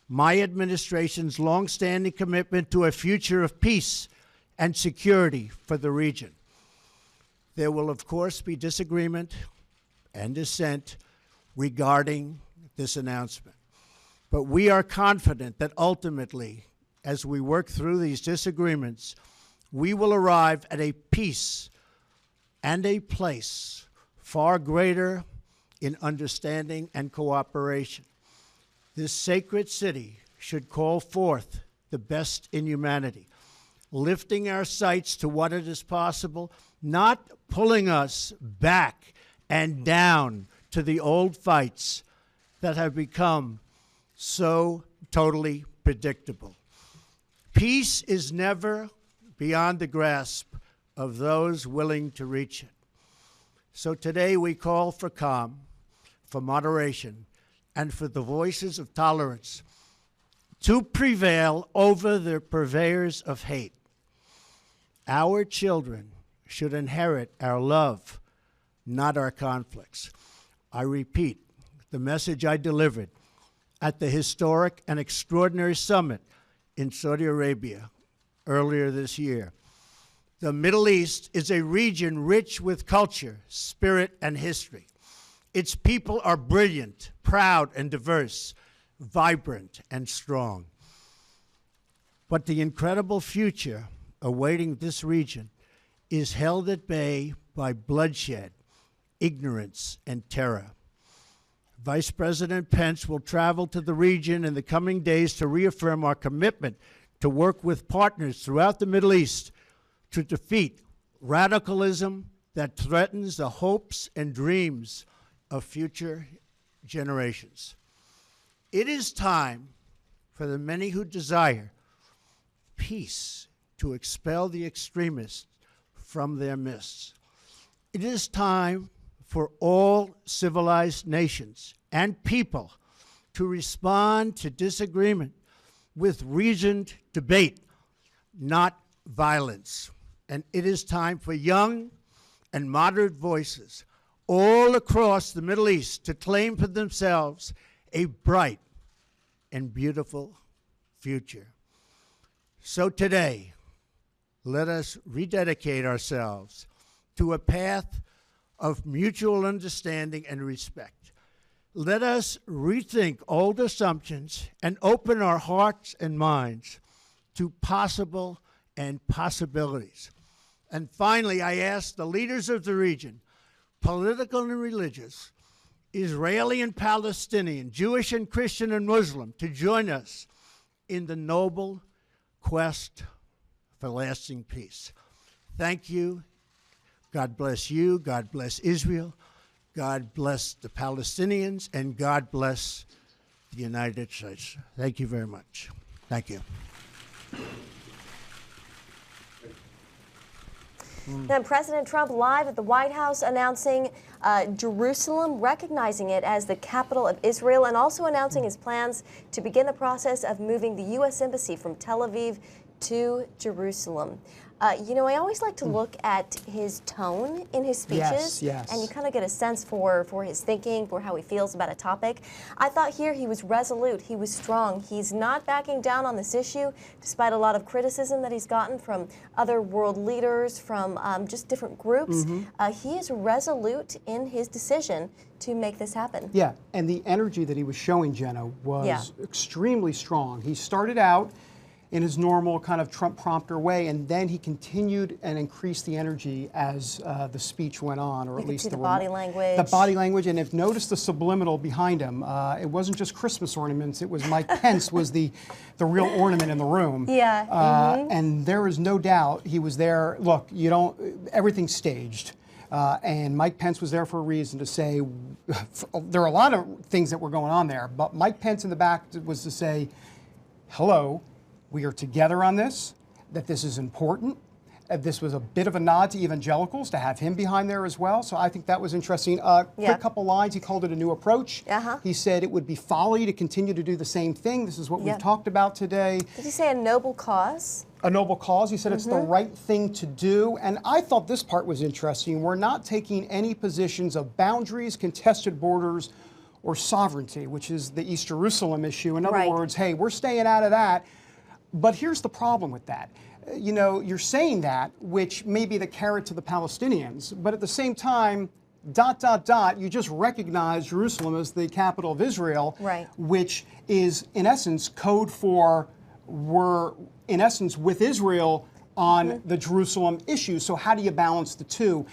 my administration's longstanding commitment to a future of peace and security for the region. There will, of course, be disagreement and dissent regarding this announcement. But we are confident that ultimately, as we work through these disagreements, we will arrive at a peace and a place far greater in understanding and cooperation. This sacred city should call forth the best in humanity, lifting our sights to what it is possible, not pulling us back and down to the old fights that have become so totally predictable. Peace is never beyond the grasp of those willing to reach it. So today we call for calm, for moderation, and for the voices of tolerance to prevail over the purveyors of hate. Our children should inherit our love, not our conflicts. I repeat the message I delivered at the historic and extraordinary summit in Saudi Arabia earlier this year. The Middle East is a region rich with culture, spirit, and history. Its people are brilliant, proud, and diverse, vibrant, and strong. But the incredible future awaiting this region is held at bay by bloodshed, ignorance, and terror. Vice President Pence will travel to the region in the coming days to reaffirm our commitment to work with partners throughout the Middle East to defeat radicalism that threatens the hopes and dreams of future generations. It is time for the many who desire peace to expel the extremists from their midst. It is time for all civilized nations and people to respond to disagreement with reasoned debate, not violence. And it is time for young and moderate voices all across the Middle East to claim for themselves a bright and beautiful future. So today, let us rededicate ourselves to a path of mutual understanding and respect. Let us rethink old assumptions and open our hearts and minds to possible and possibilities. And finally, I ask the leaders of the region, political and religious, Israeli and Palestinian, Jewish and Christian and Muslim, to join us in the noble quest for lasting peace. Thank you. God bless you. God bless Israel. God bless the Palestinians. And God bless the United States. Thank you very much. Thank you. Then President Trump live at the White House announcing Jerusalem, recognizing it as the capital of Israel, and also announcing his plans to begin the process of moving the U.S. Embassy from Tel Aviv to Jerusalem. You know, I always like to look at his tone in his speeches, and you kind of get a sense for his thinking, for how he feels about a topic. I thought here he was resolute, he was strong. He's not backing down on this issue, despite a lot of criticism that he's gotten from other world leaders, from just different groups. He is resolute in his decision to make this happen. Yeah, and the energy that he was showing, Jenna, was extremely strong. He started out in his normal kind of Trump prompter way, and then he continued and increased the energy as the speech went on, or at least the body language. The body language, and if notice the subliminal behind him, it wasn't just Christmas ornaments, it was Mike Pence was the real ornament in the room. And there is no doubt he was there. Look, everything's staged. And Mike Pence was there for a reason to say, there are a lot of things that were going on there, but Mike Pence in the back was to say, hello, we are together on this, that this is important. This was a bit of a nod to evangelicals to have him behind there as well. So I think that was interesting. Quick couple lines. He called it a new approach. He said it would be folly to continue to do the same thing. This is what we've talked about today. Did he say a noble cause? A noble cause. He said it's the right thing to do. And I thought this part was interesting. We're not taking any positions of boundaries, contested borders, or sovereignty, which is the East Jerusalem issue. In other words, hey, we're staying out of that. But here's the problem with that. You know, you're saying that, which may be the carrot to the Palestinians, but at the same time, ... you just recognize Jerusalem as the capital of Israel, which is, in essence, code for we're, in essence, with Israel on the Jerusalem issue. So how do you balance the two?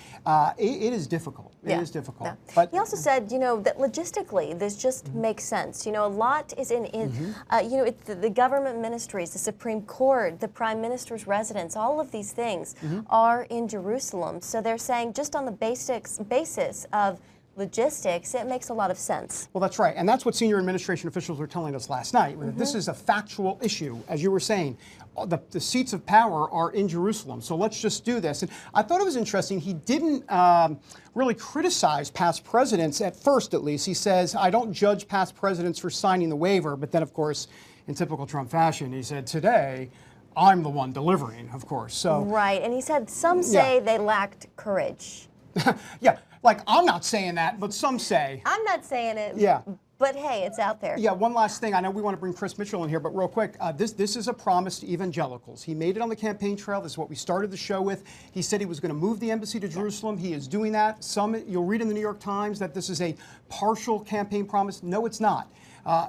It is difficult. It is difficult. But he also said, you know, that logistically this just makes sense. You know, a lot is in you know, the government ministries, the Supreme Court, the Prime Minister's residence, all of these things are in Jerusalem. So they're saying just on the basis of logistics, it makes a lot of sense. Well, that's right. And that's what senior administration officials were telling us last night. This is a factual issue, as you were saying. The seats of power are in Jerusalem. So let's just do this. And I thought it was interesting. He didn't really criticize past presidents, at first at least. He says, I don't judge past presidents for signing the waiver. But then, of course, in typical Trump fashion, he said, today, I'm the one delivering, of course. So right. And he said, some say they lacked courage. Yeah. Like, I'm not saying that, but some say. I'm not saying it. Yeah. But hey, it's out there. Yeah, one last thing. I know we want to bring Chris Mitchell in here, but real quick, this is a promise to evangelicals. He made it on the campaign trail. This is what we started the show with. He said he was going to move the embassy to Jerusalem. He is doing that. You'll read in the New York Times that this is a partial campaign promise. No, it's not.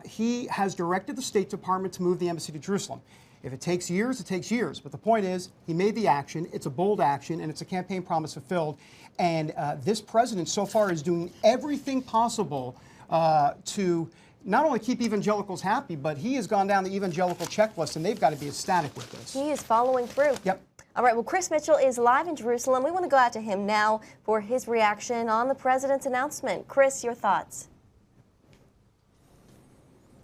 He has directed the State Department to move the embassy to Jerusalem. If it takes years, it takes years. But the point is, he made the action. It's a bold action, and it's a campaign promise fulfilled. And this president so far is doing everything possible to not only keep evangelicals happy, but he has gone down the evangelical checklist, and they've got to be ecstatic with this. He is following through. Yep. All right, well, Chris Mitchell is live in Jerusalem. We want to go out to him now for his reaction on the president's announcement. Chris, your thoughts?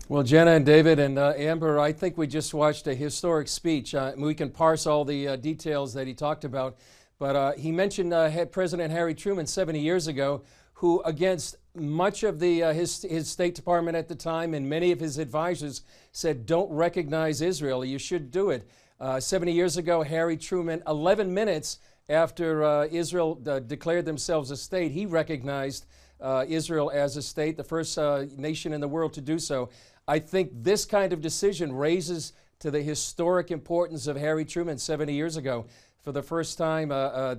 Well, Jenna and David and Amber, I think we just watched a historic speech. We can parse all the details that he talked about, but he mentioned President Harry Truman 70 years ago, who, against much of his State Department at the time and many of his advisors, said, don't recognize Israel. You should do it. 70 years ago, Harry Truman, 11 minutes after Israel declared themselves a state, he recognized Israel as a state, the first nation in the world to do so. I think this kind of decision raises to the historic importance of Harry Truman 70 years ago. For the first time, a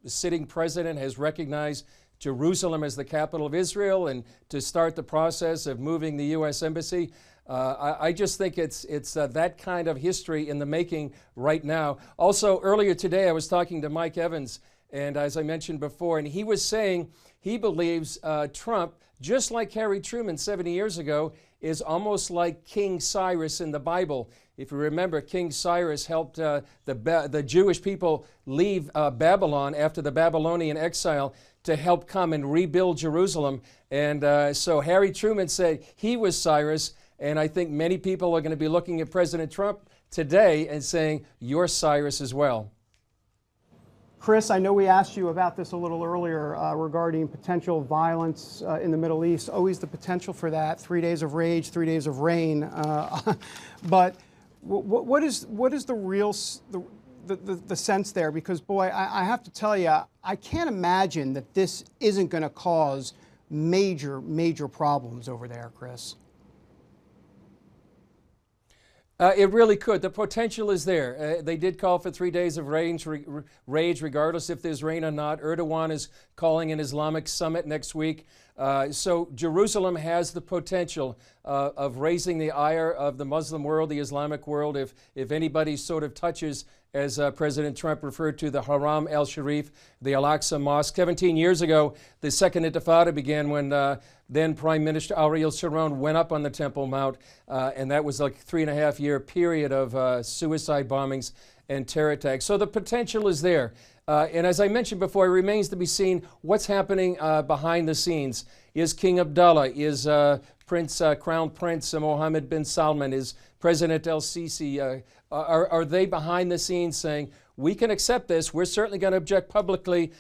sitting president has recognized Jerusalem as the capital of Israel, and to start the process of moving the U.S. Embassy. I just think it's that kind of history in the making right now. Also, earlier today, I was talking to Mike Evans, and as I mentioned before, and he was saying he believes Trump, just like Harry Truman 70 years ago, is almost like King Cyrus in the Bible. If you remember, King Cyrus helped the Jewish people leave Babylon after the Babylonian exile to help come and rebuild Jerusalem. And so Harry Truman said he was Cyrus, and I think many people are going to be looking at President Trump today and saying, you're Cyrus as well. Chris, I know we asked you about this a little earlier regarding potential violence in the Middle East. Always the potential for that. 3 days of rage, 3 days of rain. But what is the real the sense there? Because boy, I have to tell you, I can't imagine that this isn't going to cause major problems over there, Chris. It really could. The potential is there. They did call for 3 days of rage regardless if there's rain or not. Erdogan is calling an Islamic summit next week. So Jerusalem has the potential of raising the ire of the Muslim world, the Islamic world, if anybody sort of touches, as President Trump referred to, the Haram al-Sharif, the Al-Aqsa Mosque. 17 years ago, the Second Intifada began when then Prime Minister Ariel Sharon went up on the Temple Mount, and that was like a 3.5-year period of suicide bombings and terror attacks. So the potential is there. And as I mentioned before, it remains to be seen what's happening behind the scenes. Is King Abdullah, is Crown Prince Mohammed bin Salman? Is President el-Sisi, are they behind the scenes saying, we can accept this, we're certainly going to object publicly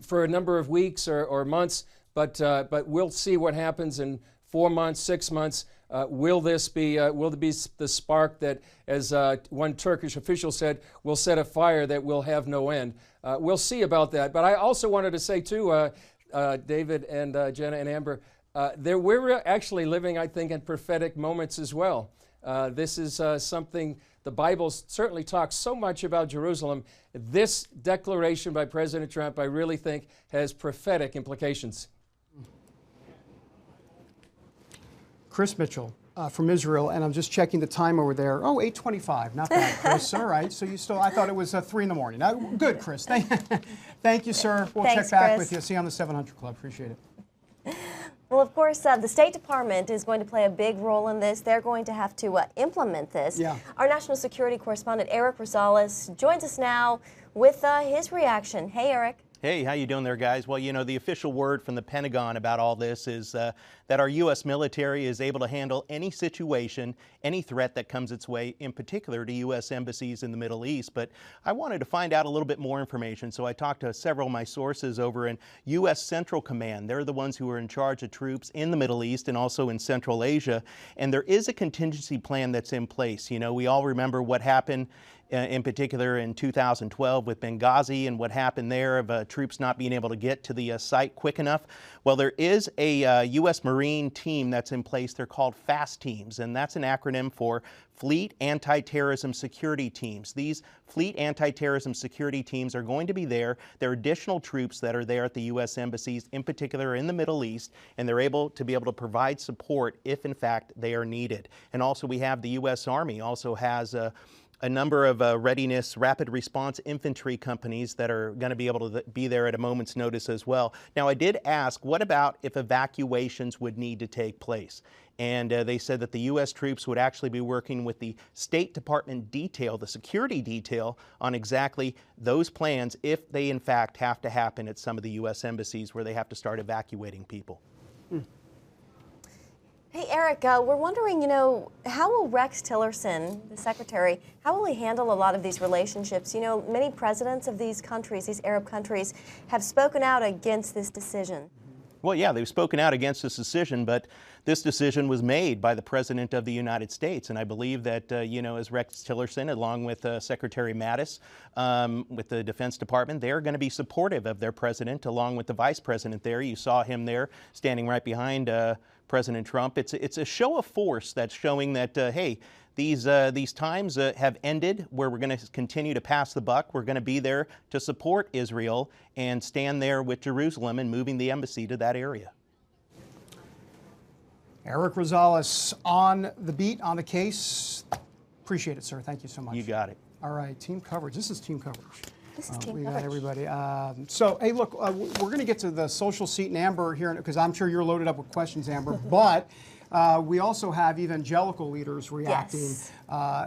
for a number of weeks or months, but we'll see what happens in 4 months, 6 months. Will this be the spark that, as one Turkish official said, will set a fire that will have no end? We'll see about that. But I also wanted to say too, David and Jenna and Amber, we're actually living, I think, in prophetic moments as well. This is something the Bible certainly talks so much about Jerusalem. This declaration by President Trump, I really think, has prophetic implications. Chris Mitchell from Israel, and I'm just checking the time over there. Oh, 8:25. Not bad, Chris. All right. So you still, I thought it was 3 in the morning. Good, Chris. Thank you, sir. We'll Thanks, check back Chris. with you. See you on the 700 Club. Appreciate it. Well, of course, the State Department is going to play a big role in this. They're going to have to implement this. Yeah. Our national security correspondent, Eric Rosales, joins us now with his reaction. Hey, Eric. Hey, how you doing there, guys? Well, you know, the official word from the Pentagon about all this is that our U.S. military is able to handle any situation, any threat that comes its way, in particular to U.S. embassies in the Middle East. But I wanted to find out a little bit more information, so I talked to several of my sources over in U.S. Central Command. They're the ones who are in charge of troops in the Middle East and also in Central Asia. And there is a contingency plan that's in place. You know, we all remember what happened in particular in 2012 with Benghazi and what happened there of troops not being able to get to the site quick enough. Well, there is a U.S. Marine team that's in place. They're called FAST teams, and that's an acronym for Fleet Anti-Terrorism Security Teams. These Fleet Anti-Terrorism Security Teams are going to be there. There are additional troops that are there at the U.S. embassies, in particular in the Middle East, and they're able to provide support if, in fact, they are needed. And also we have the U.S. Army also has a number of readiness, rapid response infantry companies that are going to be able to be there at a moment's notice as well. Now, I did ask, what about if evacuations would need to take place? And they said that the U.S. troops would actually be working with the State Department detail, the security detail, on exactly those plans if they, in fact, have to happen at some of the U.S. embassies where they have to start evacuating people. Hey, Eric, we're wondering, you know, how will Rex Tillerson, the secretary, how will he handle a lot of these relationships? You know, many presidents of these countries, these Arab countries, have spoken out against this decision. Well, yeah, they've spoken out against this decision, but this decision was made by the President of the United States. And I believe that, you know, as Rex Tillerson, along with Secretary Mattis, with the Defense Department, they're going to be supportive of their president, along with the Vice President there. You saw him there standing right behind President Trump. It's a show of force that's showing that, hey, these times have ended where we're going to continue to pass the buck. We're going to be there to support Israel and stand there with Jerusalem and moving the embassy to that area. Eric Rosales on the beat, on the case. Appreciate it, sir. Thank you so much. You got it. All right, team coverage. This is team coverage. This is team we coverage. got everybody. So, hey, look, we're going to get to the social seat and Amber here because I'm sure you're loaded up with questions, Amber. But we also have evangelical leaders reacting, Yes.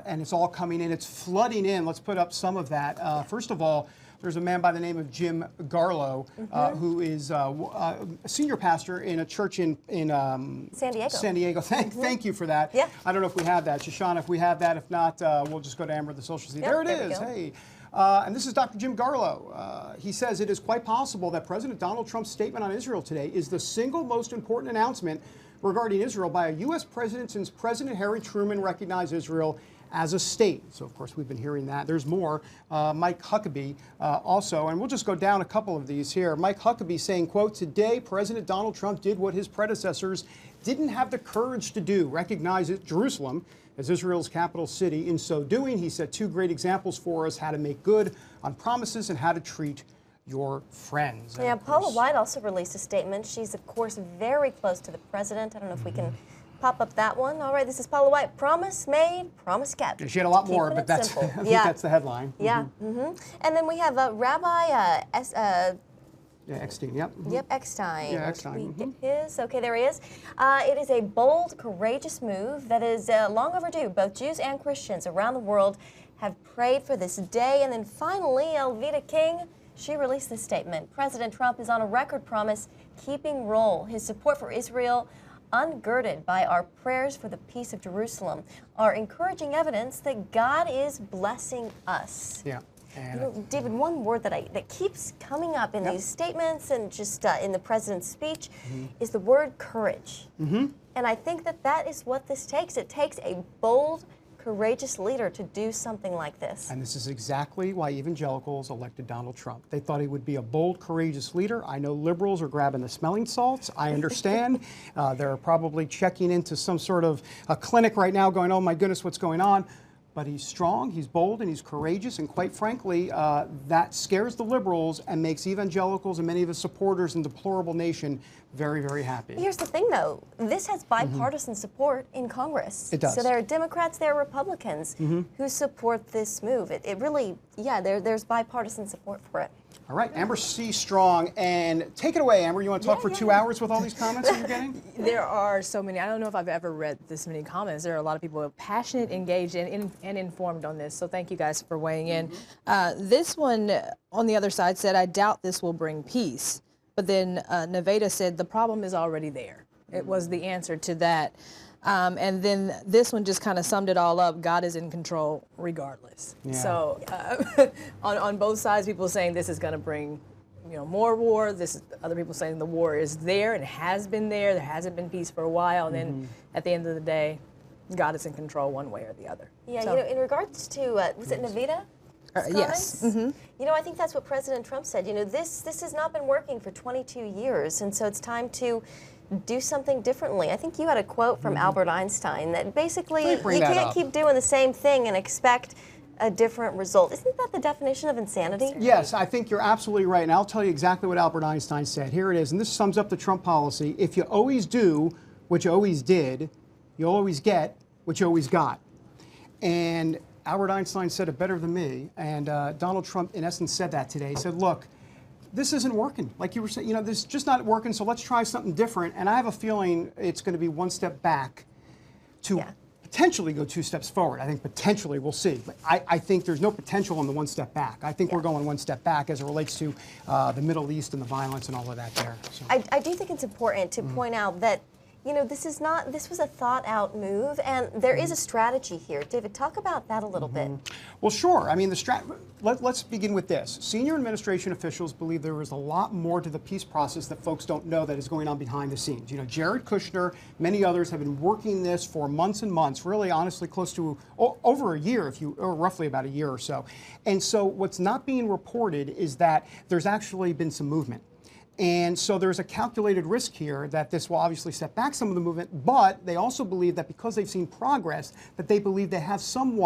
and it's all coming in. It's flooding in. Let's put up some of that. First of all, there's a man by the name of Jim Garlow, who is a senior pastor in a church in San Diego. San Diego. Thank you for that. Yeah. I don't know if we have that. Shoshana, if we have that. If not, we'll just go to Amber, the social seat. Yep, there it there we is. go. Hey. And this is Dr. Jim Garlow. He says it is quite possible that President Donald Trump's statement on Israel today is the single most important announcement regarding Israel by a U.S. president since President Harry Truman recognized Israel as a state. So, of course, we've been hearing that. There's more. Mike Huckabee also, and we'll just go down a couple of these here. Mike Huckabee saying, quote, today President Donald Trump did what his predecessors didn't have the courage to do, recognize Jerusalem as Israel's capital city. In so doing, he set 2 great examples for us, how to make good on promises and how to treat your friends. Yeah, Paula White also released a statement. She's, of course, very close to the president. I don't know if we can pop up that one. All right, this is Paula White. Promise made, promise kept. Yeah, she had a lot more, Keeping but it that's, I simple. think that's the headline. Yeah. And then we have Rabbi Yeah, Eckstein, yep. Yep, Eckstein. Yeah, Eckstein. We get his. Okay, there he is. It is a bold, courageous move that is long overdue. Both Jews and Christians around the world have prayed for this day. And then finally, Elvita King, she released this statement. President Trump is on a record promise keeping roll. His support for Israel ungirded by our prayers for the peace of Jerusalem, are encouraging evidence that God is blessing us. Yeah. You know, David, one word that keeps coming up in these statements and just in the president's speech is the word courage. And I think that is what this takes. It takes a bold, courageous leader to do something like this. And this is exactly why evangelicals elected Donald Trump. They thought he would be a bold, courageous leader. I know liberals are grabbing the smelling salts. I understand. They're probably checking into some sort of a clinic right now going, oh my goodness, what's going on? But he's strong, he's bold, and he's courageous, and quite frankly, that scares the liberals and makes evangelicals and many of his supporters in the deplorable nation very, very happy. Here's the thing, though. This has bipartisan support in Congress. It does. So there are Democrats, there are Republicans who support this move. It really, there's bipartisan support for it. All right, Amber C. Strong, and take it away, Amber. You want to talk for 2 hours with all these comments that you're getting? There are so many. I don't know if I've ever read this many comments. There are a lot of people passionate, engaged, and informed on this. So thank you guys for weighing in. This one on the other side said, I doubt this will bring peace. But then Nevada said the problem is already there. It was the answer to that. And then this one just kind of summed it all up. God is in control regardless. Yeah. So on both sides, people saying this is going to bring more war. Other people saying the war is there and has been there. There hasn't been peace for a while. And then at the end of the day, God is in control one way or the other. Yeah, so, in regards to, was it Nevada? Yes. I think that's what President Trump said. This has not been working for 22 years, and so it's time to do something differently. I think you had a quote from Albert Einstein that basically you can't keep doing the same thing and expect a different result. Isn't that the definition of insanity? Yes, I think you're absolutely right, and I'll tell you exactly what Albert Einstein said. Here it is, and this sums up the Trump policy. If you always do what you always did, you'll always get what you always got. And Albert Einstein said it better than me, and Donald Trump, in essence, said that today. He said, look, this isn't working. Like you were saying, this is just not working, so let's try something different. And I have a feeling it's going to be one step back to potentially go 2 steps forward. I think potentially, we'll see. But I think there's no potential on the 1 step back. I think we're going 1 step back as it relates to the Middle East and the violence and all of that there. So. I do think it's important to point out that this was a thought-out move, and there is a strategy here. David, talk about that a little bit. Well, sure. I mean, let's begin with this. Senior administration officials believe there is a lot more to the peace process that folks don't know that is going on behind the scenes. Jared Kushner, many others have been working this for months and months, really, honestly, close to over a year, or roughly about a year or so. And so what's not being reported is that there's actually been some movement. And so there's a calculated risk here that this will obviously set back some of the movement, but they also believe that because they've seen progress, that they believe they have some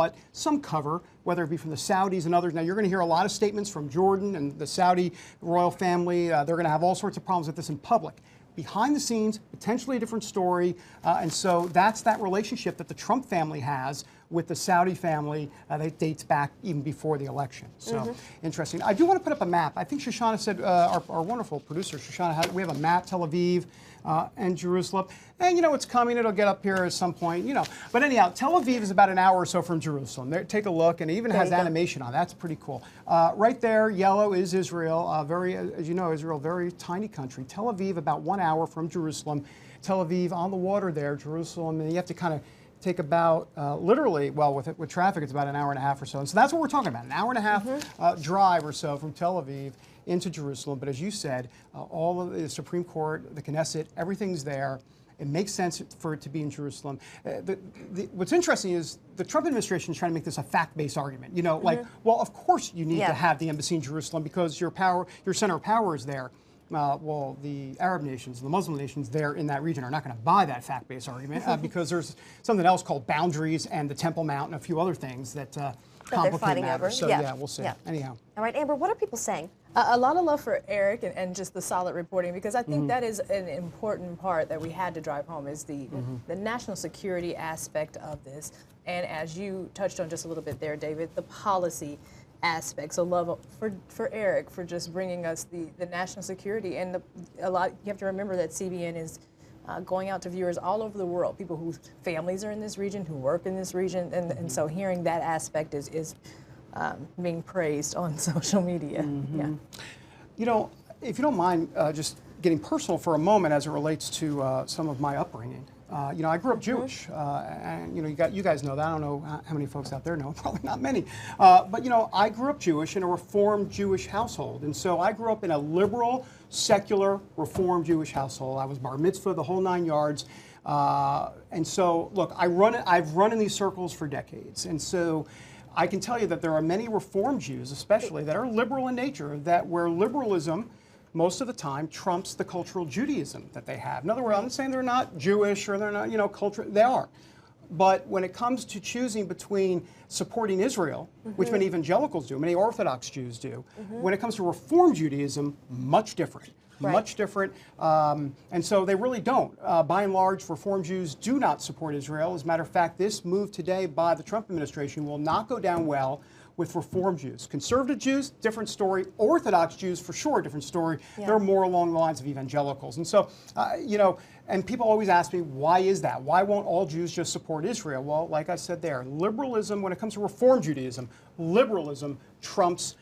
cover, whether it be from the Saudis and others. Now, you're going to hear a lot of statements from Jordan and the Saudi royal family. They're going to have all sorts of problems with this in public. Behind the scenes, potentially a different story. And so that's that relationship that the Trump family has with the Saudi family that dates back even before the election. So interesting. I do want to put up a map. I think Shoshana said, our wonderful producer, Shoshana, we have a map, Tel Aviv and Jerusalem. And it's coming. It'll get up here at some point, But anyhow, Tel Aviv is about an hour or so from Jerusalem. There, take a look, and it even has animation on. That's pretty cool. Right there, yellow is Israel. As you know, Israel, very tiny country. Tel Aviv, about 1 hour from Jerusalem. Tel Aviv on the water there, Jerusalem, and you have to kind of take about, literally, well, with traffic, it's about an hour and a half or so. And so that's what we're talking about, an hour and a half drive or so from Tel Aviv into Jerusalem. But as you said, all of the Supreme Court, the Knesset, everything's there. It makes sense for it to be in Jerusalem. What's interesting is the Trump administration is trying to make this a fact-based argument. Well, of course you need to have the embassy in Jerusalem because your center of power is there. Well, the Arab nations, the Muslim nations there in that region are not going to buy that fact-based argument because there's something else called boundaries and the Temple Mount and a few other things that complicate matters. So yeah, we'll see. Yeah. Anyhow. All right, Amber, what are people saying? A lot of love for Eric and just the solid reporting, because I think that is an important part that we had to drive home is the national security aspect of this. And as you touched on just a little bit there, David, the policy aspects. So love for Eric for just bringing us the national security. And you have to remember that CBN is going out to viewers all over the world, people whose families are in this region, who work in this region. And so hearing that aspect is being praised on social media. Yeah. If you don't mind, just getting personal for a moment as it relates to some of my upbringing. You know, I grew up Jewish, and you know, you guys know that. I don't know how many folks out there know, probably not many. But you know, I grew up Jewish in a Reformed Jewish household, and so I grew up in a liberal, secular, Reformed Jewish household. I was bar mitzvah, the whole 9 yards. And so, look, I've run in these circles for decades, and so I can tell you that there are many Reformed Jews, especially, that are liberal in nature, that where liberalism most of the time trumps the cultural Judaism that they have. In other words, I'm not saying they're not Jewish or they're not, you know, cultural. They are. But when it comes to choosing between supporting Israel, which many evangelicals do, many Orthodox Jews do, when it comes to Reform Judaism, much different. Right. Much different. And so they really don't. By and large, Reform Jews do not support Israel. As a matter of fact, this move today by the Trump administration will not go down well with Reform Jews. Conservative Jews, different story. Orthodox Jews, for sure, different story. Yeah. They're more along the lines of evangelicals. And so, you know, and people always ask me, why is that? Why won't all Jews just support Israel? Well, like I said there, liberalism, when it comes to Reform Judaism, liberalism trumps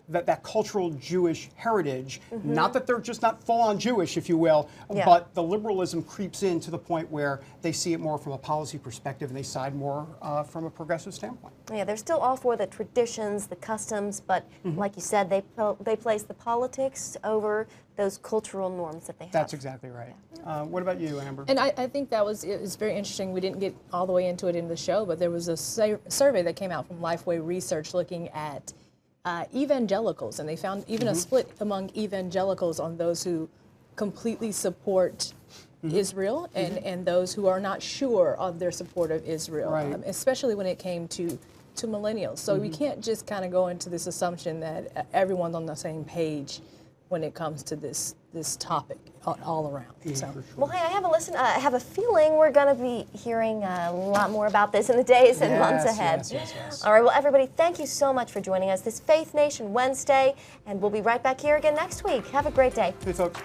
that cultural Jewish heritage. Not that they're just not full-on Jewish, if you will, but the liberalism creeps in to the point where they see it more from a policy perspective and they side more from a progressive standpoint. Yeah, they're still all for the traditions, the customs, but like you said, they place the politics over those cultural norms that they have. That's exactly right. What about you, Amber? And I think it was very interesting. We didn't get all the way into it in the show, but there was a survey that came out from Lifeway Research looking at evangelicals, and they found even a split among evangelicals on those who completely support Israel and those who are not sure of their support of Israel, especially when it came to millennials. So we can't just kind of go into this assumption that everyone's on the same page when it comes to this topic all around. So. Well, hey, I have a feeling we're going to be hearing a lot more about this in the days and months ahead. Yes. All right, well, everybody, thank you so much for joining us this Faith Nation Wednesday, and we'll be right back here again next week. Have a great day. Hey, folks.